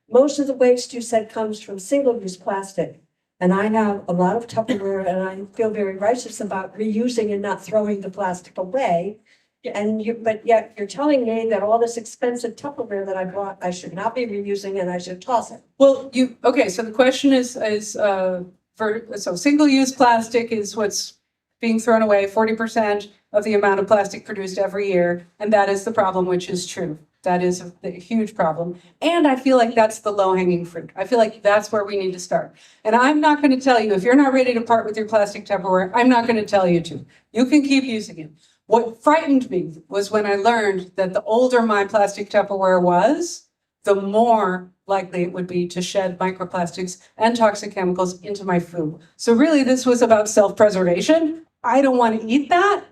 most of the waste you said comes from single-use plastic. And I have a lot of Tupperware and I feel very righteous about reusing and not throwing the plastic away. But yet you're telling me that all this expensive Tupperware that I bought, I should not be reusing and I should toss it. Well, okay, so the question is, so single-use plastic is what's being thrown away, 40% of the amount of plastic produced every year. And that is the problem, which is true. That is a huge problem. And I feel like that's the low-hanging fruit. I feel like that's where we need to start. And I'm not going to tell you, if you're not ready to part with your plastic Tupperware, I'm not going to tell you to. You can keep using it. What frightened me was when I learned that the older my plastic Tupperware was, the more likely it would be to shed microplastics and toxic chemicals into my food. So really, this was about self-preservation. I don't want to eat that.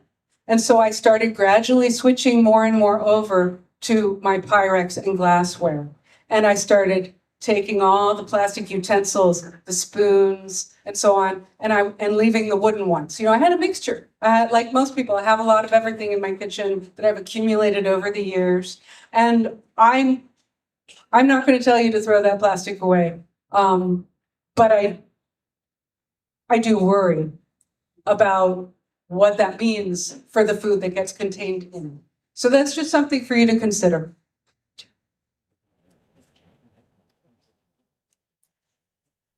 And so I started gradually switching more and more over to my Pyrex and glassware. And I started taking all the plastic utensils, the spoons, and so on, and leaving the wooden ones. You know, I had a mixture. Like most people, I have a lot of everything in my kitchen that I've accumulated over the years. And I'm not going to tell you to throw that plastic away. But I do worry about what that means for the food that gets contained in it. So that's just something for you to consider.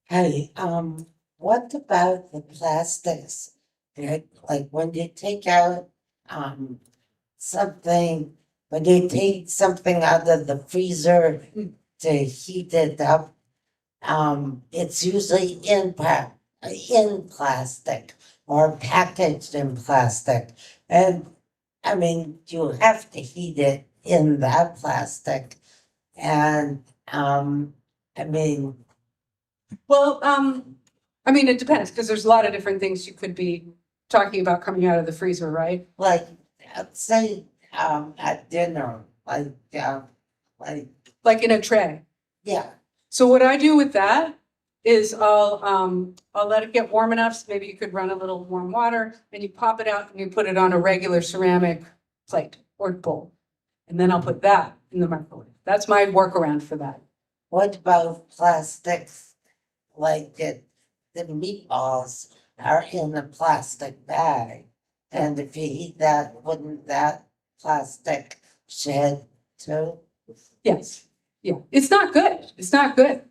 Hey, what about the plastics? Like when you take out something, when you take something out of the freezer to heat it up, it's usually in plastic or packaged in plastic. And I mean, you have to heat it in that plastic. And I mean, Well, I mean, it depends, because there's a lot of different things you could be talking about coming out of the freezer, right? like, say, at dinner, like, Like in a tray. yeah, So what I do with that is I'll let it get warm enough, so maybe you could run a little warm water, and you pop it out and you put it on a regular ceramic plate or bowl. And then I'll put that in the microwave. That's my workaround for that. what about plastics? Like the meatballs are in a plastic bag. And if you eat that, wouldn't that plastic shed too? Yes, yeah, it's not good. It's not good.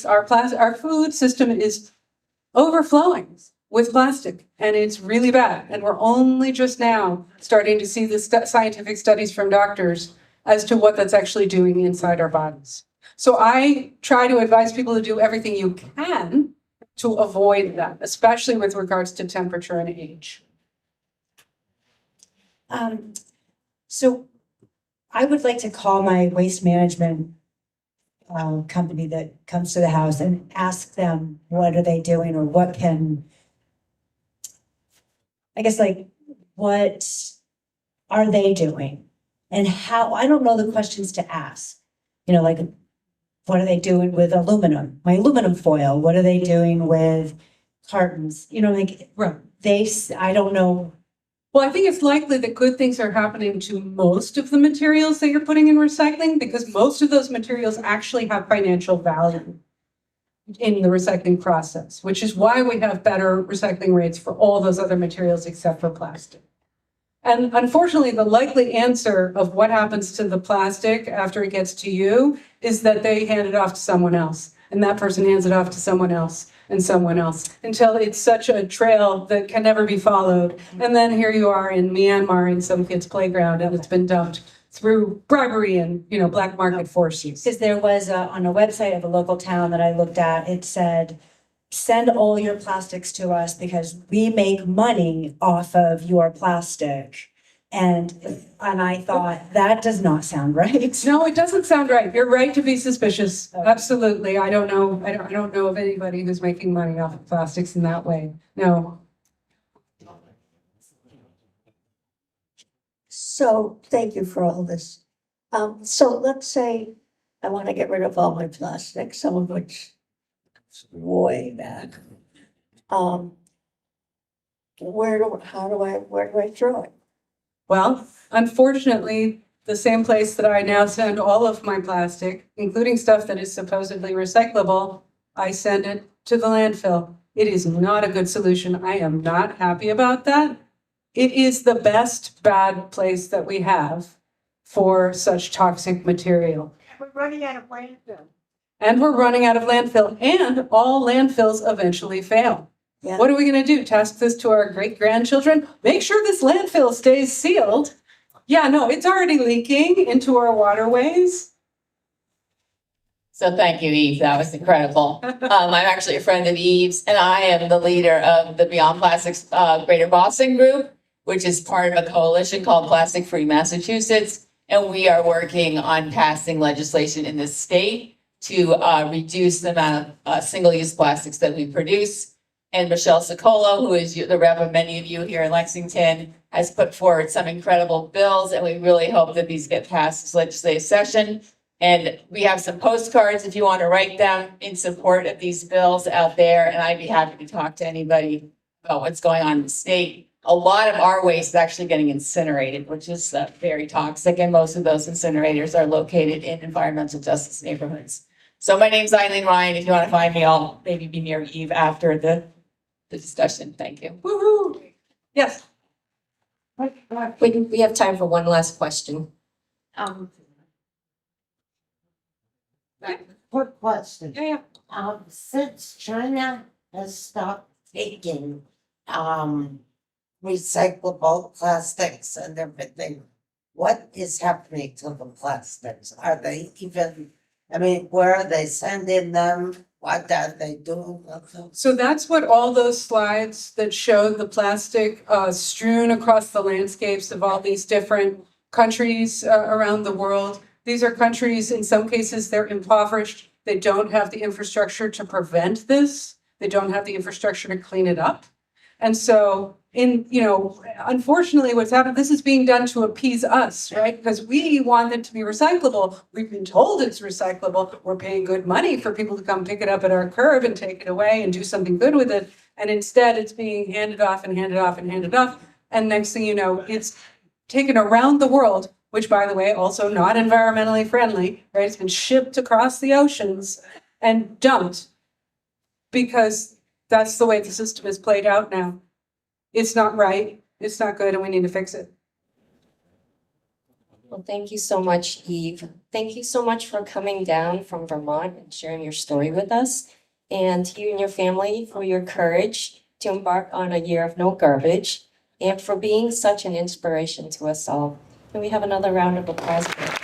Our food system is overflowing with plastic, and it's really bad. And we're only just now starting to see the scientific studies from doctors as to what that's actually doing inside our bodies. So I try to advise people to do everything you can to avoid that, especially with regards to temperature and age. So I would like to call my waste management company that comes to the house and ask them, what are they doing, or what can, I guess, like, what are they doing? And how, I don't know the questions to ask. You know, like, what are they doing with aluminum, my aluminum foil? What are they doing with cartons? You know, like, I don't know. Well, I think it's likely that good things are happening to most of the materials that you're putting in recycling, because most of those materials actually have financial value in the recycling process, which is why we have better recycling rates for all those other materials except for plastic. And unfortunately, the likely answer of what happens to the plastic after it gets to you is that they hand it off to someone else, and that person hands it off to someone else and someone else, until it's such a trail that can never be followed. And then here you are in Myanmar in some kid's playground, and it's been dumped through bribery and, you know, black market forces. Because there was on a website of a local town that I looked at, it said, send all your plastics to us because we make money off of your plastic. And I thought, that does not sound right. No, it doesn't sound right. You're right to be suspicious. Absolutely. I don't know of anybody who's making money off of plastics in that way. No. So thank you for all this. So let's say I want to get rid of all my plastic, some of which is way back. Where do I throw it? Well, unfortunately, the same place that I now send all of my plastic, including stuff that is supposedly recyclable, I send it to the landfill. It is not a good solution. I am not happy about that. It is the best bad place that we have for such toxic material. We're running out of landfill. And we're running out of landfill, and all landfills eventually fail. Yeah. What are we gonna do? Task this to our great grandchildren? Make sure this landfill stays sealed. Yeah, no, it's already leaking into our waterways. So thank you, Eve. That was incredible. I'm actually a friend of Eve's, and I am the leader of the Beyond Plastics Greater Boston Group, which is part of a coalition called Plastic Free Massachusetts. And we are working on passing legislation in the state to reduce the amount of single-use plastics that we produce. And Michelle Sicolo, who is the rep of many of you here in Lexington, has put forward some incredible bills, and we really hope that these get passed this legislative session. And we have some postcards if you want to write them in support of these bills out there, and I'd be happy to talk to anybody about what's going on in the state. A lot of our waste is actually getting incinerated, which is very toxic, and most of those incinerators are located in environmental justice neighborhoods. So my name's Eileen Ryan. If you want to find me, I'll maybe be near Eve after the discussion. Thank you. Woo-hoo. Yes. We have time for one last question. Quick question. Yeah. Since China has stopped taking, recyclable plastics and everything, what is happening to the plastics? Are they even, I mean, where are they sending them? What are they doing with them? So that's what all those slides that show the plastic strewn across the landscapes of all these different countries around the world. These are countries, in some cases, they're impoverished. They don't have the infrastructure to prevent this. They don't have the infrastructure to clean it up. And so unfortunately, what's happened, this is being done to appease us, right? Because we want it to be recyclable. We've been told it's recyclable. We're paying good money for people to come pick it up at our curb and take it away and do something good with it. And instead, it's being handed off and handed off and handed off. And next thing you know, it's taken around the world, which, by the way, also not environmentally friendly, right? It's been shipped across the oceans and dumped because that's the way the system is played out now. It's not right, it's not good, and we need to fix it. Well, thank you so much, Eve. Thank you so much for coming down from Vermont and sharing your story with us. And you and your family for your courage to embark on a year of no garbage and for being such an inspiration to us all. Can we have another round of applause? For her?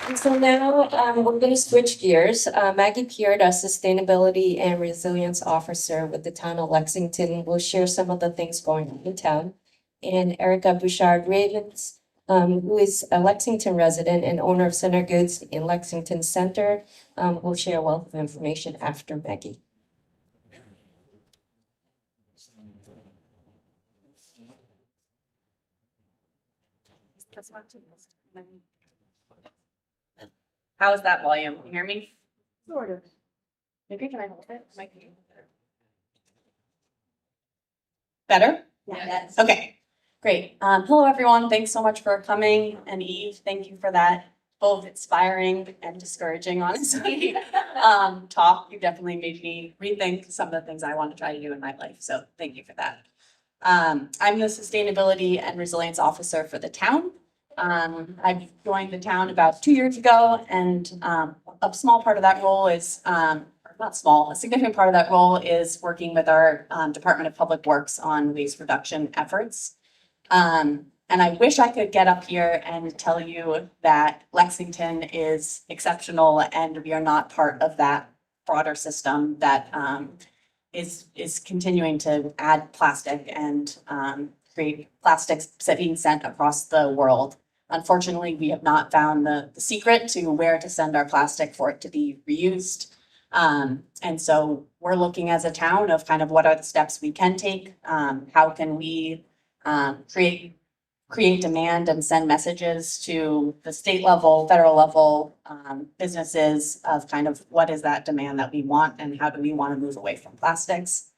And so now we're going to switch gears. Maggie Peard, our Sustainability and Resilience Officer with the town of Lexington, will share some of the things going on in town. And Erica Bouchard Rabins, who is a Lexington resident and owner of Center Goods in Lexington Center, will share a wealth of information after Maggie. How is that volume? Can you hear me? Sort of. Maybe can I hold it? Might be better? Yeah. Okay, great. Hello, everyone. Thanks so much for coming. And Eve, thank you for that both inspiring and discouraging, honestly, talk. You definitely made me rethink some of the things I want to try to do in my life. So thank you for that. I'm the Sustainability and Resilience Officer for the town. I joined the town about 2 years ago, and a small part of that role is, not small, a significant part of that role is working with our Department of Public Works on waste reduction efforts. And I wish I could get up here and tell you that Lexington is exceptional and we are not part of that broader system that is continuing to add plastic and create plastics being sent across the world. Unfortunately, we have not found the secret to where to send our plastic for it to be reused. And so we're looking as a town of kind of what are the steps we can take? How can we create demand and send messages to the state level, federal level, businesses of kind of what is that demand that we want and how do we want to move away from plastics?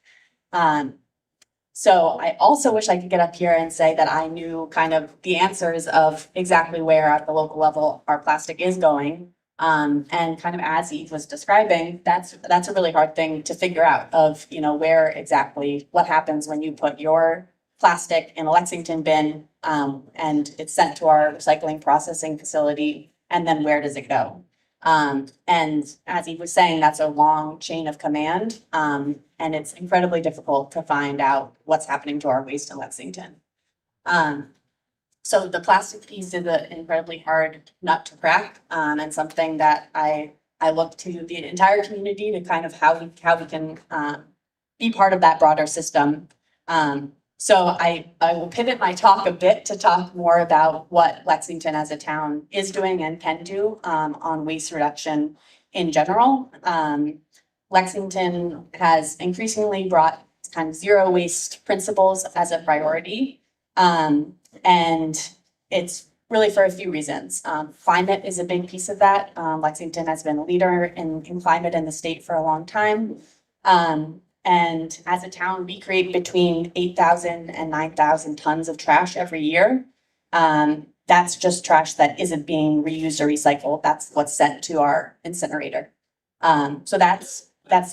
So I also wish I could get up here and say that I knew kind of the answers of exactly where at the local level our plastic is going. And kind of as Eve was describing, that's a really hard thing to figure out of, where exactly, what happens when you put your plastic in a Lexington bin, and it's sent to our recycling processing facility, and then where does it go? And as Eve was saying, that's a long chain of command, and it's incredibly difficult to find out what's happening to our waste in Lexington. So the plastic piece is an incredibly hard nut to crack, and something that I look to the entire community to kind of how we can be part of that broader system. So I will pivot my talk a bit to talk more about what Lexington as a town is doing and can do on waste reduction in general. Lexington has increasingly brought kind of zero waste principles as a priority. And it's really for a few reasons. Climate is a big piece of that. Lexington has been a leader in climate in the state for a long time. And as a town, we create between 8,000 and 9,000 tons of trash every year. That's just trash that isn't being reused or recycled. That's what's sent to our incinerator. So that's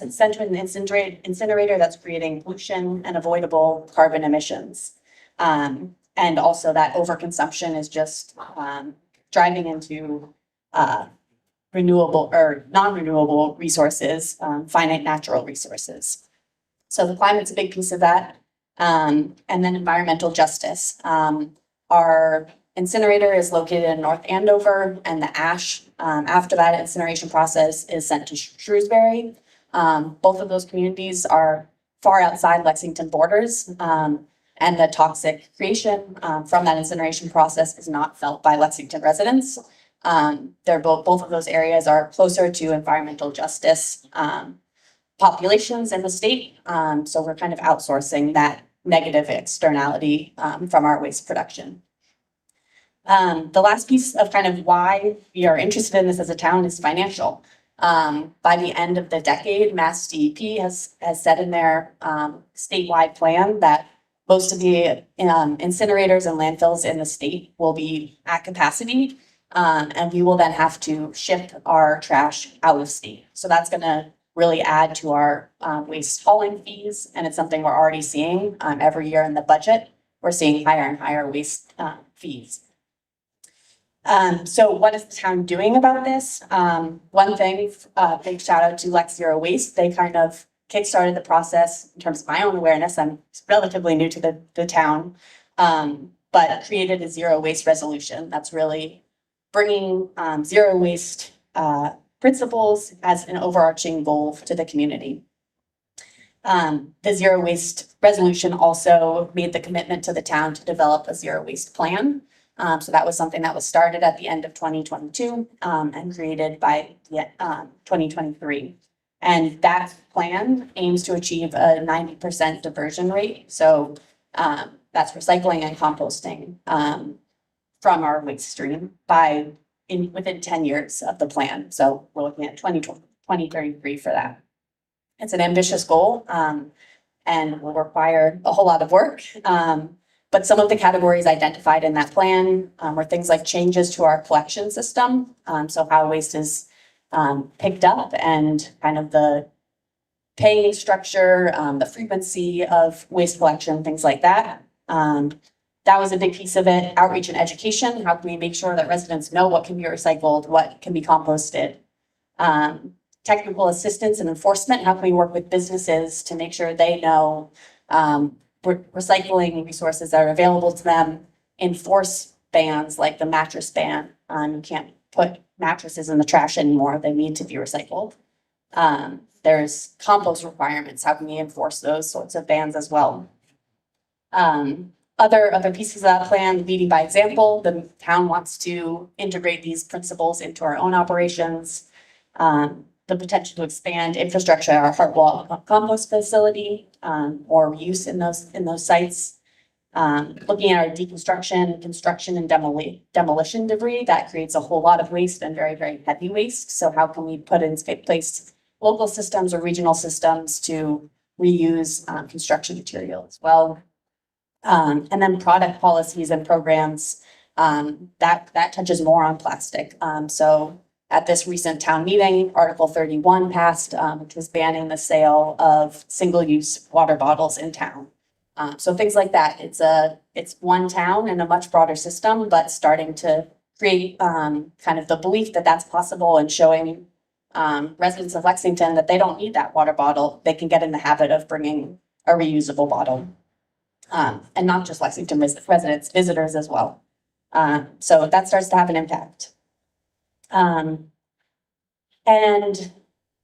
sent to an incinerator that's creating pollution and avoidable carbon emissions. And also that overconsumption is just driving into renewable or non-renewable resources, finite natural resources. So the climate's a big piece of that. And then environmental justice. Our incinerator is located in North Andover, and the ash after that incineration process is sent to Shrewsbury. Both of those communities are far outside Lexington borders. And the toxic creation from that incineration process is not felt by Lexington residents. They're both of those areas are closer to environmental justice populations in the state. So we're kind of outsourcing that negative externality from our waste production. The last piece of kind of why we are interested in this as a town is financial. By the end of the decade, Mass DEP has said in their statewide plan that most of the incinerators and landfills in the state will be at capacity, and we will then have to ship our trash out of state. So that's going to really add to our waste hauling fees, and it's something we're already seeing every year in the budget. We're seeing higher and higher waste fees. So what is the town doing about this? One thing, big shout out to Lex Zero Waste. They kind of kickstarted the process in terms of my own awareness. I'm relatively new to the town, but created a zero waste resolution that's really bringing zero waste principles as an overarching goal to the community. The zero waste resolution also made the commitment to the town to develop a zero waste plan. So that was something that was started at the end of 2022 and created by 2023. And that plan aims to achieve a 90% diversion rate. So that's recycling and composting from our waste stream within 10 years of the plan. So we're looking at 2033 for that. It's an ambitious goal and will require a whole lot of work. But some of the categories identified in that plan were things like changes to our collection system. So how waste is picked up and kind of the pay structure, the frequency of waste collection, things like that. That was a big piece of it. Outreach and education. How can we make sure that residents know what can be recycled, what can be composted? Technical assistance and enforcement. How can we work with businesses to make sure they know recycling resources that are available to them? Enforce bans like the mattress ban. You can't put mattresses in the trash anymore. They need to be recycled. There's compost requirements. How can we enforce those sorts of bans as well? Other pieces of that plan, leading by example. The town wants to integrate these principles into our own operations. the potential to expand infrastructure at our Hartwell compost facility, or use in those sites. Looking at our deconstruction, construction, and demolition debris, that creates a whole lot of waste and very, very heavy waste. So how can we put in place local systems or regional systems to reuse construction material as well? And then product policies and programs, that touches more on plastic. So at this recent town meeting, Article 31 passed, which was banning the sale of single-use water bottles in town. So things like that. It's one town and a much broader system, but starting to create kind of the belief that that's possible and showing residents of Lexington that they don't need that water bottle. They can get in the habit of bringing a reusable bottle. And not just Lexington residents, visitors as well. So that starts to have an impact. And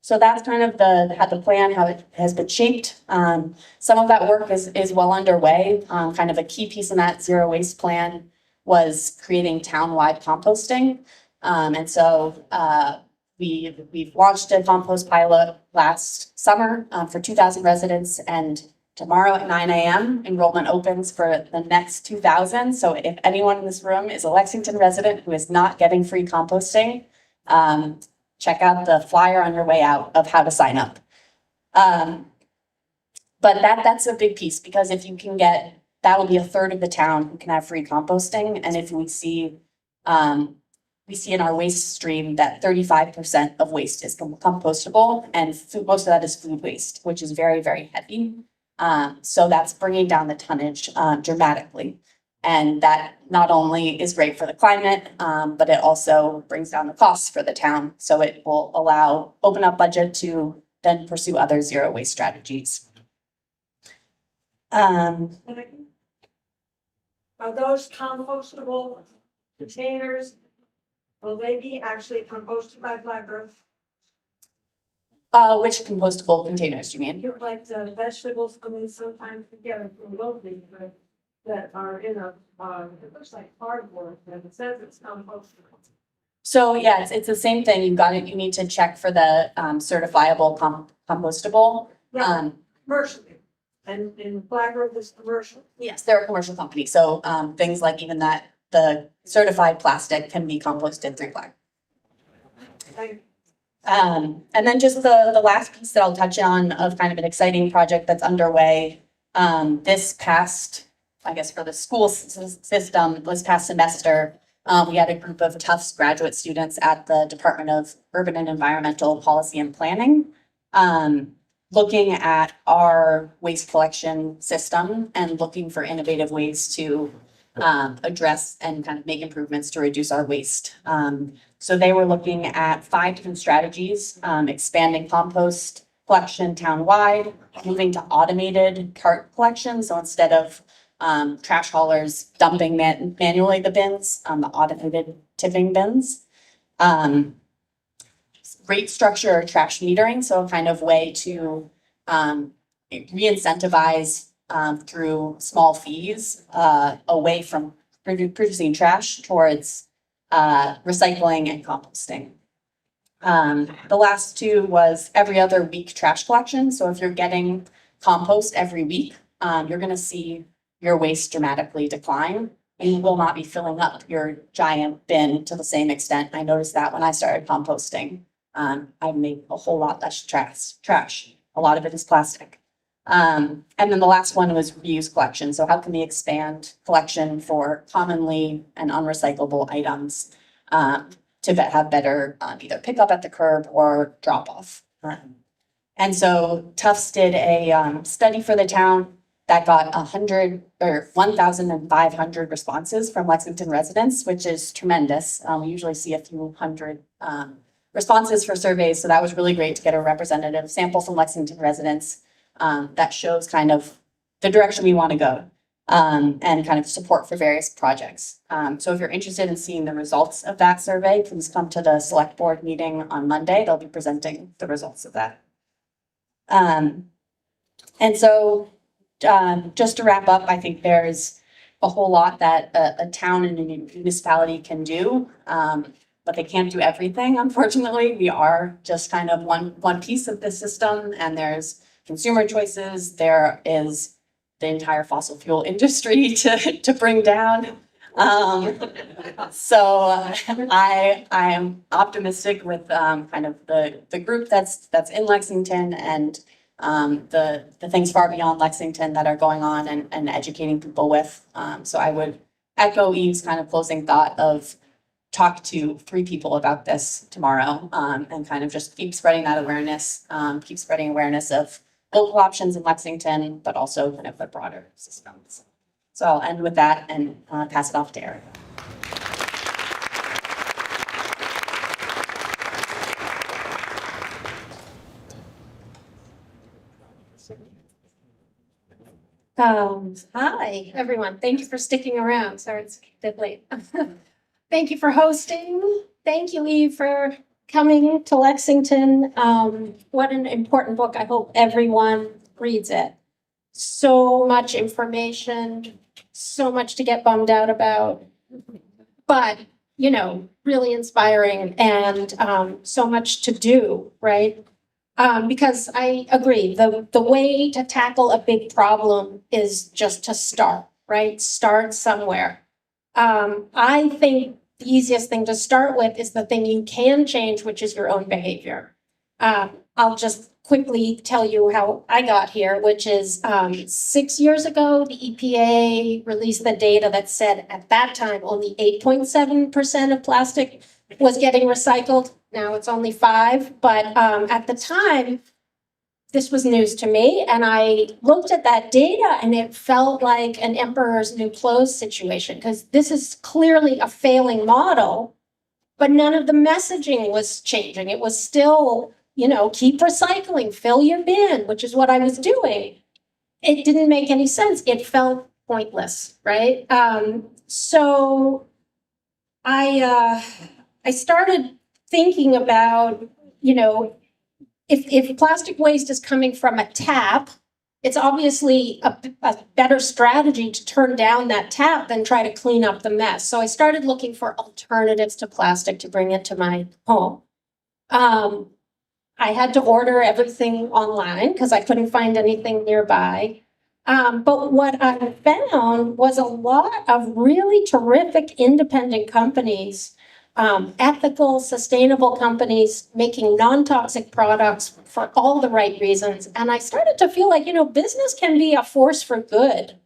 so that's kind of the plan, how it has been shaped. Some of that work is well underway. Kind of a key piece in that zero waste plan was creating town-wide composting. And so we've launched a compost pilot last summer for 2,000 residents, and tomorrow at 9 a.m. enrollment opens for the next 2,000. So if anyone in this room is a Lexington resident who is not getting free composting, check out the flyer on your way out of how to sign up. But that's a big piece, because if you can get, that'll be a third of the town who can have free composting. And if we see in our waste stream that 35% of waste is compostable, and most of that is food waste, which is very, very heavy. So that's bringing down the tonnage dramatically. And that not only is great for the climate, but it also brings down the costs for the town. So it will open up budget to then pursue other zero waste strategies. Are those compostable containers, will they be actually composted by Blackbird? Which compostable containers do you mean? Like the vegetables, I mean, sometimes we get them from locally, but that are in a, it looks like cardboard, and it says it's compostable. So yeah, it's the same thing. You need to check for the certifiable compostable. Commercially, and in Blackbird is commercial. Yes, they're a commercial company. So things like even that, the certified plastic can be composted through Black. And then just the last piece that I'll touch on of kind of an exciting project that's underway. This past, I guess for the school system, this past semester, we had a group of Tufts graduate students at the Department of Urban and Environmental Policy and Planning, looking at our waste collection system and looking for innovative ways to address and kind of make improvements to reduce our waste. So they were looking at 5 different strategies: expanding compost collection town-wide, moving to automated cart collection. So instead of trash haulers dumping manually the bins, the automated tipping bins. Rate structure or trash metering, so a kind of way to re-incentivize through small fees away from producing trash towards recycling and composting. The last 2 was every other week trash collection. So if you're getting compost every week, you're going to see your waste dramatically decline. You will not be filling up your giant bin to the same extent. I noticed that when I started composting. I make a whole lot less trash. A lot of it is plastic. And then the last one was reuse collection. So how can we expand collection for commonly and unrecyclable items to have better either pick up at the curb or drop off. And so Tufts did a study for the town that got 1,500 responses from Lexington residents, which is tremendous. We usually see a few hundred responses for surveys. So that was really great to get a representative sample from Lexington residents that shows kind of the direction we want to go and kind of support for various projects. So if you're interested in seeing the results of that survey, please come to the select board meeting on Monday. They'll be presenting the results of that. And so just to wrap up, I think there's a whole lot that a town and a municipality can do. but they can't do everything, unfortunately. We are just kind of one piece of the system, and there's consumer choices. There is the entire fossil fuel industry to bring down. I am optimistic with kind of the group that's in Lexington and the things far beyond Lexington that are going on and educating people with. So I would echo Eve's kind of closing thought of talk to 3 people about this tomorrow, and kind of just keep spreading that awareness, keep spreading awareness of local options in Lexington, but also kind of the broader systems. So I'll end with that and pass it off to Erica. Hi, everyone. Thank you for sticking around. Sorry it's a bit late. Thank you for hosting. Thank you, Eve, for coming to Lexington. What an important book. I hope everyone reads it. So much information, so much to get bummed out about, but, you know, really inspiring and so much to do, right? Because I agree, the way to tackle a big problem is just to start, right? Start somewhere. I think the easiest thing to start with is the thing you can change, which is your own behavior. I'll just quickly tell you how I got here, which is 6 years ago, the EPA released the data that said at that time only 8.7% of plastic was getting recycled. Now it's only 5%, but at the time, this was news to me, and I looked at that data and it felt like an emperor's new clothes situation, because this is clearly a failing model, but none of the messaging was changing. It was still, you know, keep recycling, fill your bin, which is what I was doing. It didn't make any sense. It felt pointless, right? So I started thinking about, you know, if plastic waste is coming from a tap, it's obviously a better strategy to turn down that tap than try to clean up the mess. So I started looking for alternatives to plastic to bring it to my home. I had to order everything online because I couldn't find anything nearby. But what I found was a lot of really terrific independent companies, ethical, sustainable companies making non-toxic products for all the right reasons. And I started to feel like, you know, business can be a force for good.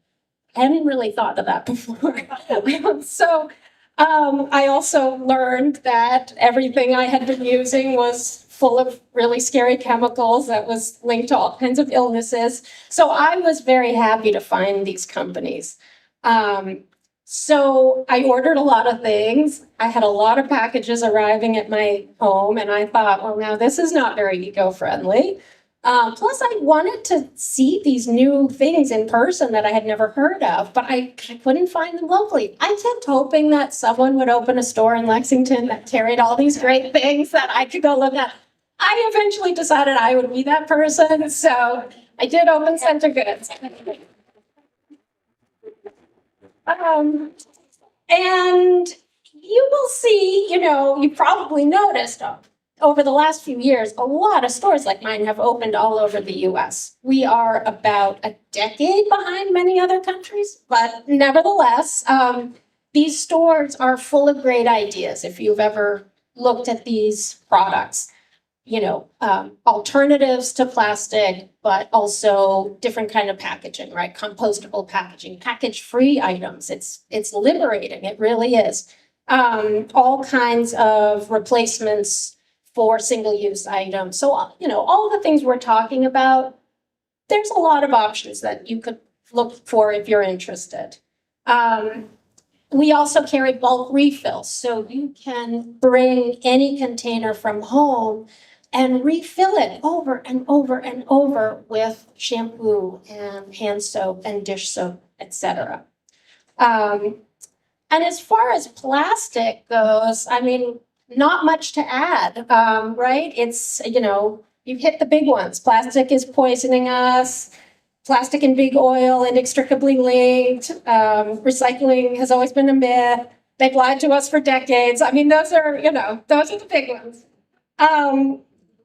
I hadn't really thought of that before. So I also learned that everything I had been using was full of really scary chemicals that was linked to all kinds of illnesses. So I was very happy to find these companies. So I ordered a lot of things. I had a lot of packages arriving at my home, and I thought, well, now this is not very eco-friendly. Plus, I wanted to see these new things in person that I had never heard of, but I couldn't find them locally. I kept hoping that someone would open a store in Lexington that carried all these great things that I could go look at. I eventually decided I would be that person, so I did open Center Goods. And you will see, you know, you probably noticed over the last few years, a lot of stores like mine have opened all over the US. We are about a decade behind many other countries, but nevertheless, these stores are full of great ideas. If you've ever looked at these products, you know, alternatives to plastic, but also different kind of packaging, right? Compostable packaging, package-free items. It's liberating. It really is. All kinds of replacements for single-use items. So, you know, all the things we're talking about, there's a lot of options that you could look for if you're interested. We also carry bulk refills, so you can bring any container from home and refill it over and over and over with shampoo and hand soap and dish soap, etc. And as far as plastic goes, I mean, not much to add, right? It's, you know, you hit the big ones. Plastic is poisoning us. Plastic and big oil inextricably linked. Recycling has always been a myth. They've lied to us for decades. I mean, those are the big ones.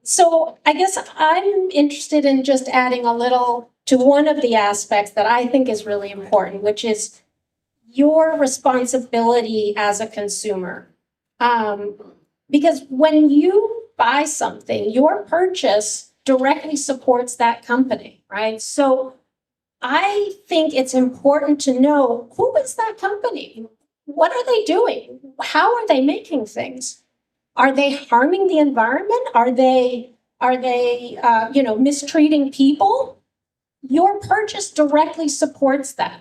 So I guess I'm interested in just adding a little to one of the aspects that I think is really important, which is your responsibility as a consumer. Because when you buy something, your purchase directly supports that company, right? So I think it's important to know, who is that company? What are they doing? How are they making things? Are they harming the environment? Are they mistreating people? Your purchase directly supports that.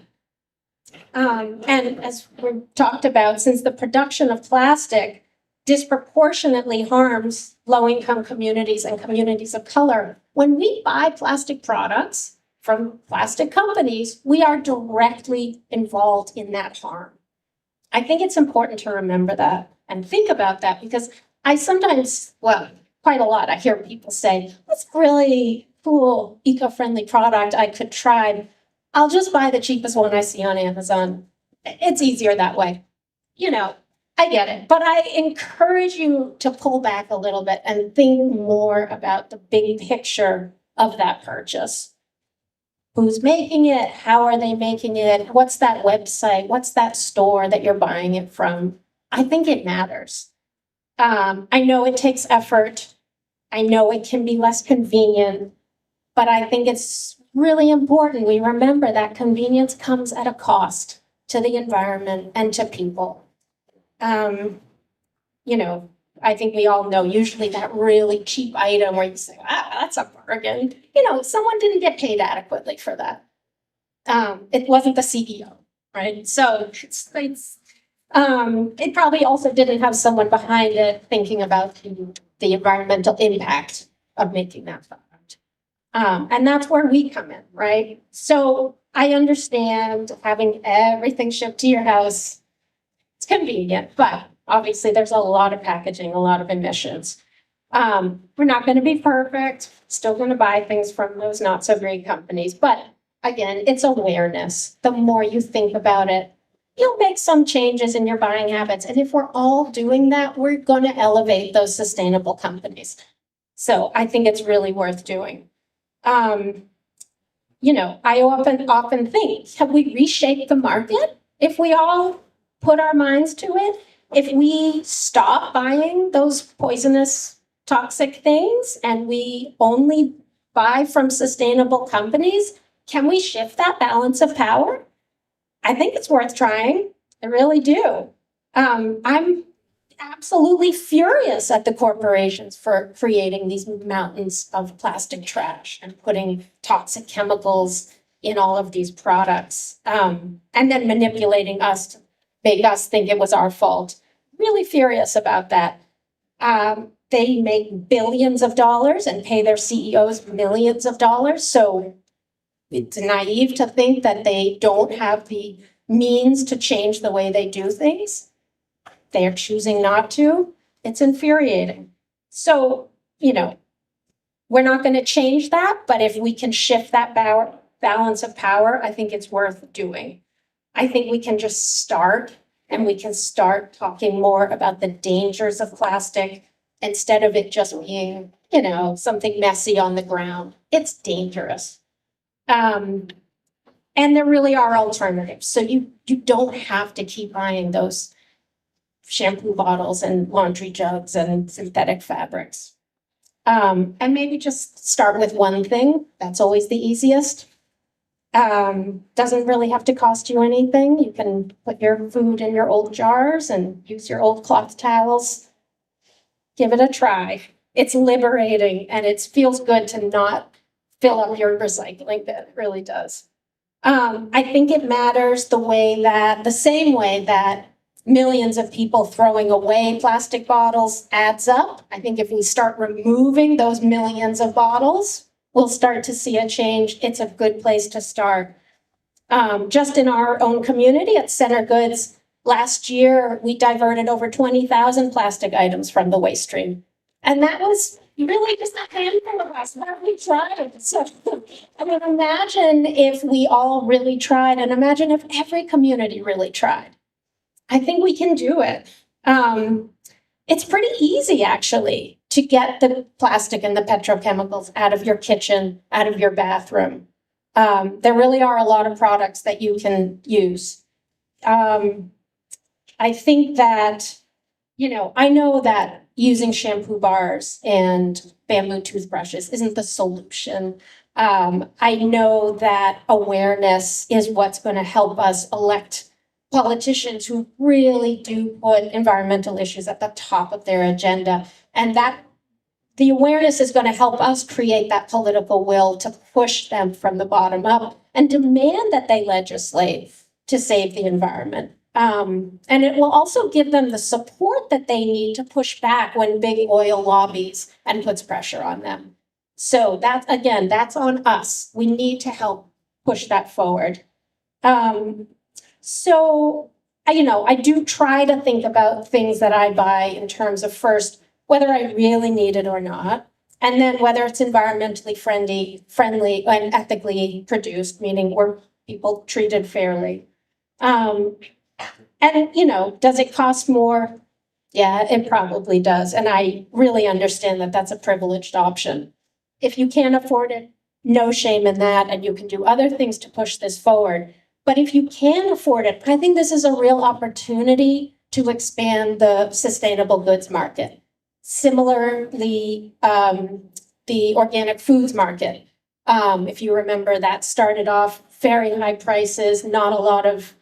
And as we talked about, since the production of plastic disproportionately harms low-income communities and communities of color, when we buy plastic products from plastic companies, we are directly involved in that harm. I think it's important to remember that and think about that, because I sometimes, quite a lot, I hear people say, "That's a really cool, eco-friendly product I could try. I'll just buy the cheapest one I see on Amazon. It's easier that way." I get it, but I encourage you to pull back a little bit and think more about the big picture of that purchase. Who's making it? How are they making it? What's that website? What's that store that you're buying it from? I think it matters. I know it takes effort. I know it can be less convenient, but I think it's really important we remember that convenience comes at a cost to the environment and to people. I think we all know usually that really cheap item where you say, "Wow, that's a bargain." Someone didn't get paid adequately for that. It wasn't the CEO, right? So it probably also didn't have someone behind it thinking about the environmental impact of making that product. And that's where we come in, right? So I understand having everything shipped to your house. It's convenient, but obviously there's a lot of packaging, a lot of emissions. We're not going to be perfect. Still going to buy things from those not so great companies. But again, it's awareness. The more you think about it, you'll make some changes in your buying habits. And if we're all doing that, we're going to elevate those sustainable companies. So I think it's really worth doing. I often think, have we reshaped the market? If we all put our minds to it, if we stop buying those poisonous, toxic things and we only buy from sustainable companies, can we shift that balance of power? I think it's worth trying. I really do. I'm absolutely furious at the corporations for creating these mountains of plastic trash and putting toxic chemicals in all of these products, and then manipulating us to make us think it was our fault. Really furious about that. They make billions of dollars and pay their CEOs millions of dollars. So it's naive to think that they don't have the means to change the way they do things. They are choosing not to. It's infuriating. So, we're not going to change that, but if we can shift that balance of power, I think it's worth doing. I think we can just start, and we can start talking more about the dangers of plastic instead of it just being, something messy on the ground. It's dangerous. And there really are alternatives. So you don't have to keep buying those shampoo bottles and laundry jugs and synthetic fabrics. And maybe just start with one thing. That's always the easiest. Doesn't really have to cost you anything. You can put your food in your old jars and use your old cloth towels. Give it a try. It's liberating, and it feels good to not fill up your recycling bin. It really does. I think it matters the same way that millions of people throwing away plastic bottles adds up. I think if we start removing those millions of bottles, we'll start to see a change. It's a good place to start. Just in our own community at Center Goods, last year, we diverted over 20,000 plastic items from the waste stream. And that was really just a handful of us that we tried. So, imagine if we all really tried, and imagine if every community really tried. I think we can do it. It's pretty easy, actually, to get the plastic and the petrochemicals out of your kitchen, out of your bathroom. There really are a lot of products that you can use. I think that, I know that using shampoo bars and bamboo toothbrushes isn't the solution. I know that awareness is what's going to help us elect politicians who really do put environmental issues at the top of their agenda. And that the awareness is going to help us create that political will to push them from the bottom up and demand that they legislate to save the environment. And it will also give them the support that they need to push back when big oil lobbies and puts pressure on them. So that's on us. We need to help push that forward. So, I do try to think about things that I buy in terms of first, whether I really need it or not, and then whether it's environmentally friendly and ethically produced, meaning were people treated fairly. And, does it cost more? Yeah, it probably does. And I really understand that that's a privileged option. If you can't afford it, no shame in that, and you can do other things to push this forward. But if you can afford it, I think this is a real opportunity to expand the sustainable goods market. Similarly, the organic foods market. If you remember, that started off very high prices, not a lot of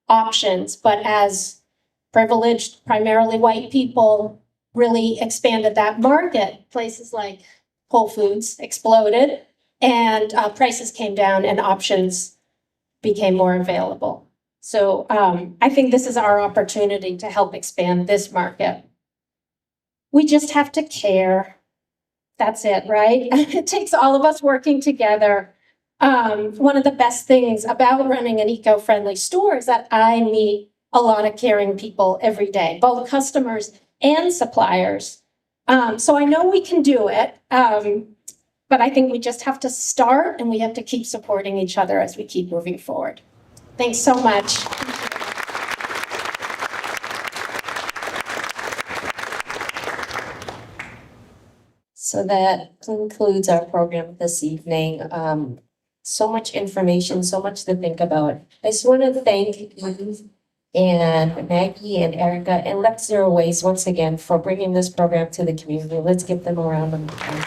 options, but as privileged, primarily white people really expanded that market, places like Whole Foods exploded and prices came down and options became more available. So I think this is our opportunity to help expand this market. We just have to care. That's it, right? It takes all of us working together. One of the best things about running an eco-friendly store is that I meet a lot of caring people every day, both customers and suppliers. So I know we can do it. But I think we just have to start and we have to keep supporting each other as we keep moving forward. Thanks so much. So that concludes our program this evening. So much information, so much to think about. I just want to thank Eve and Maggie and Erica and Lex Zero Waste once again for bringing this program to the community. Let's give them a round of applause.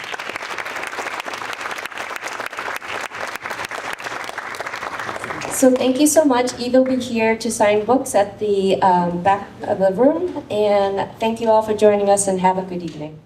So thank you so much. Eve will be here to sign books at the back of the room. And thank you all for joining us and have a good evening.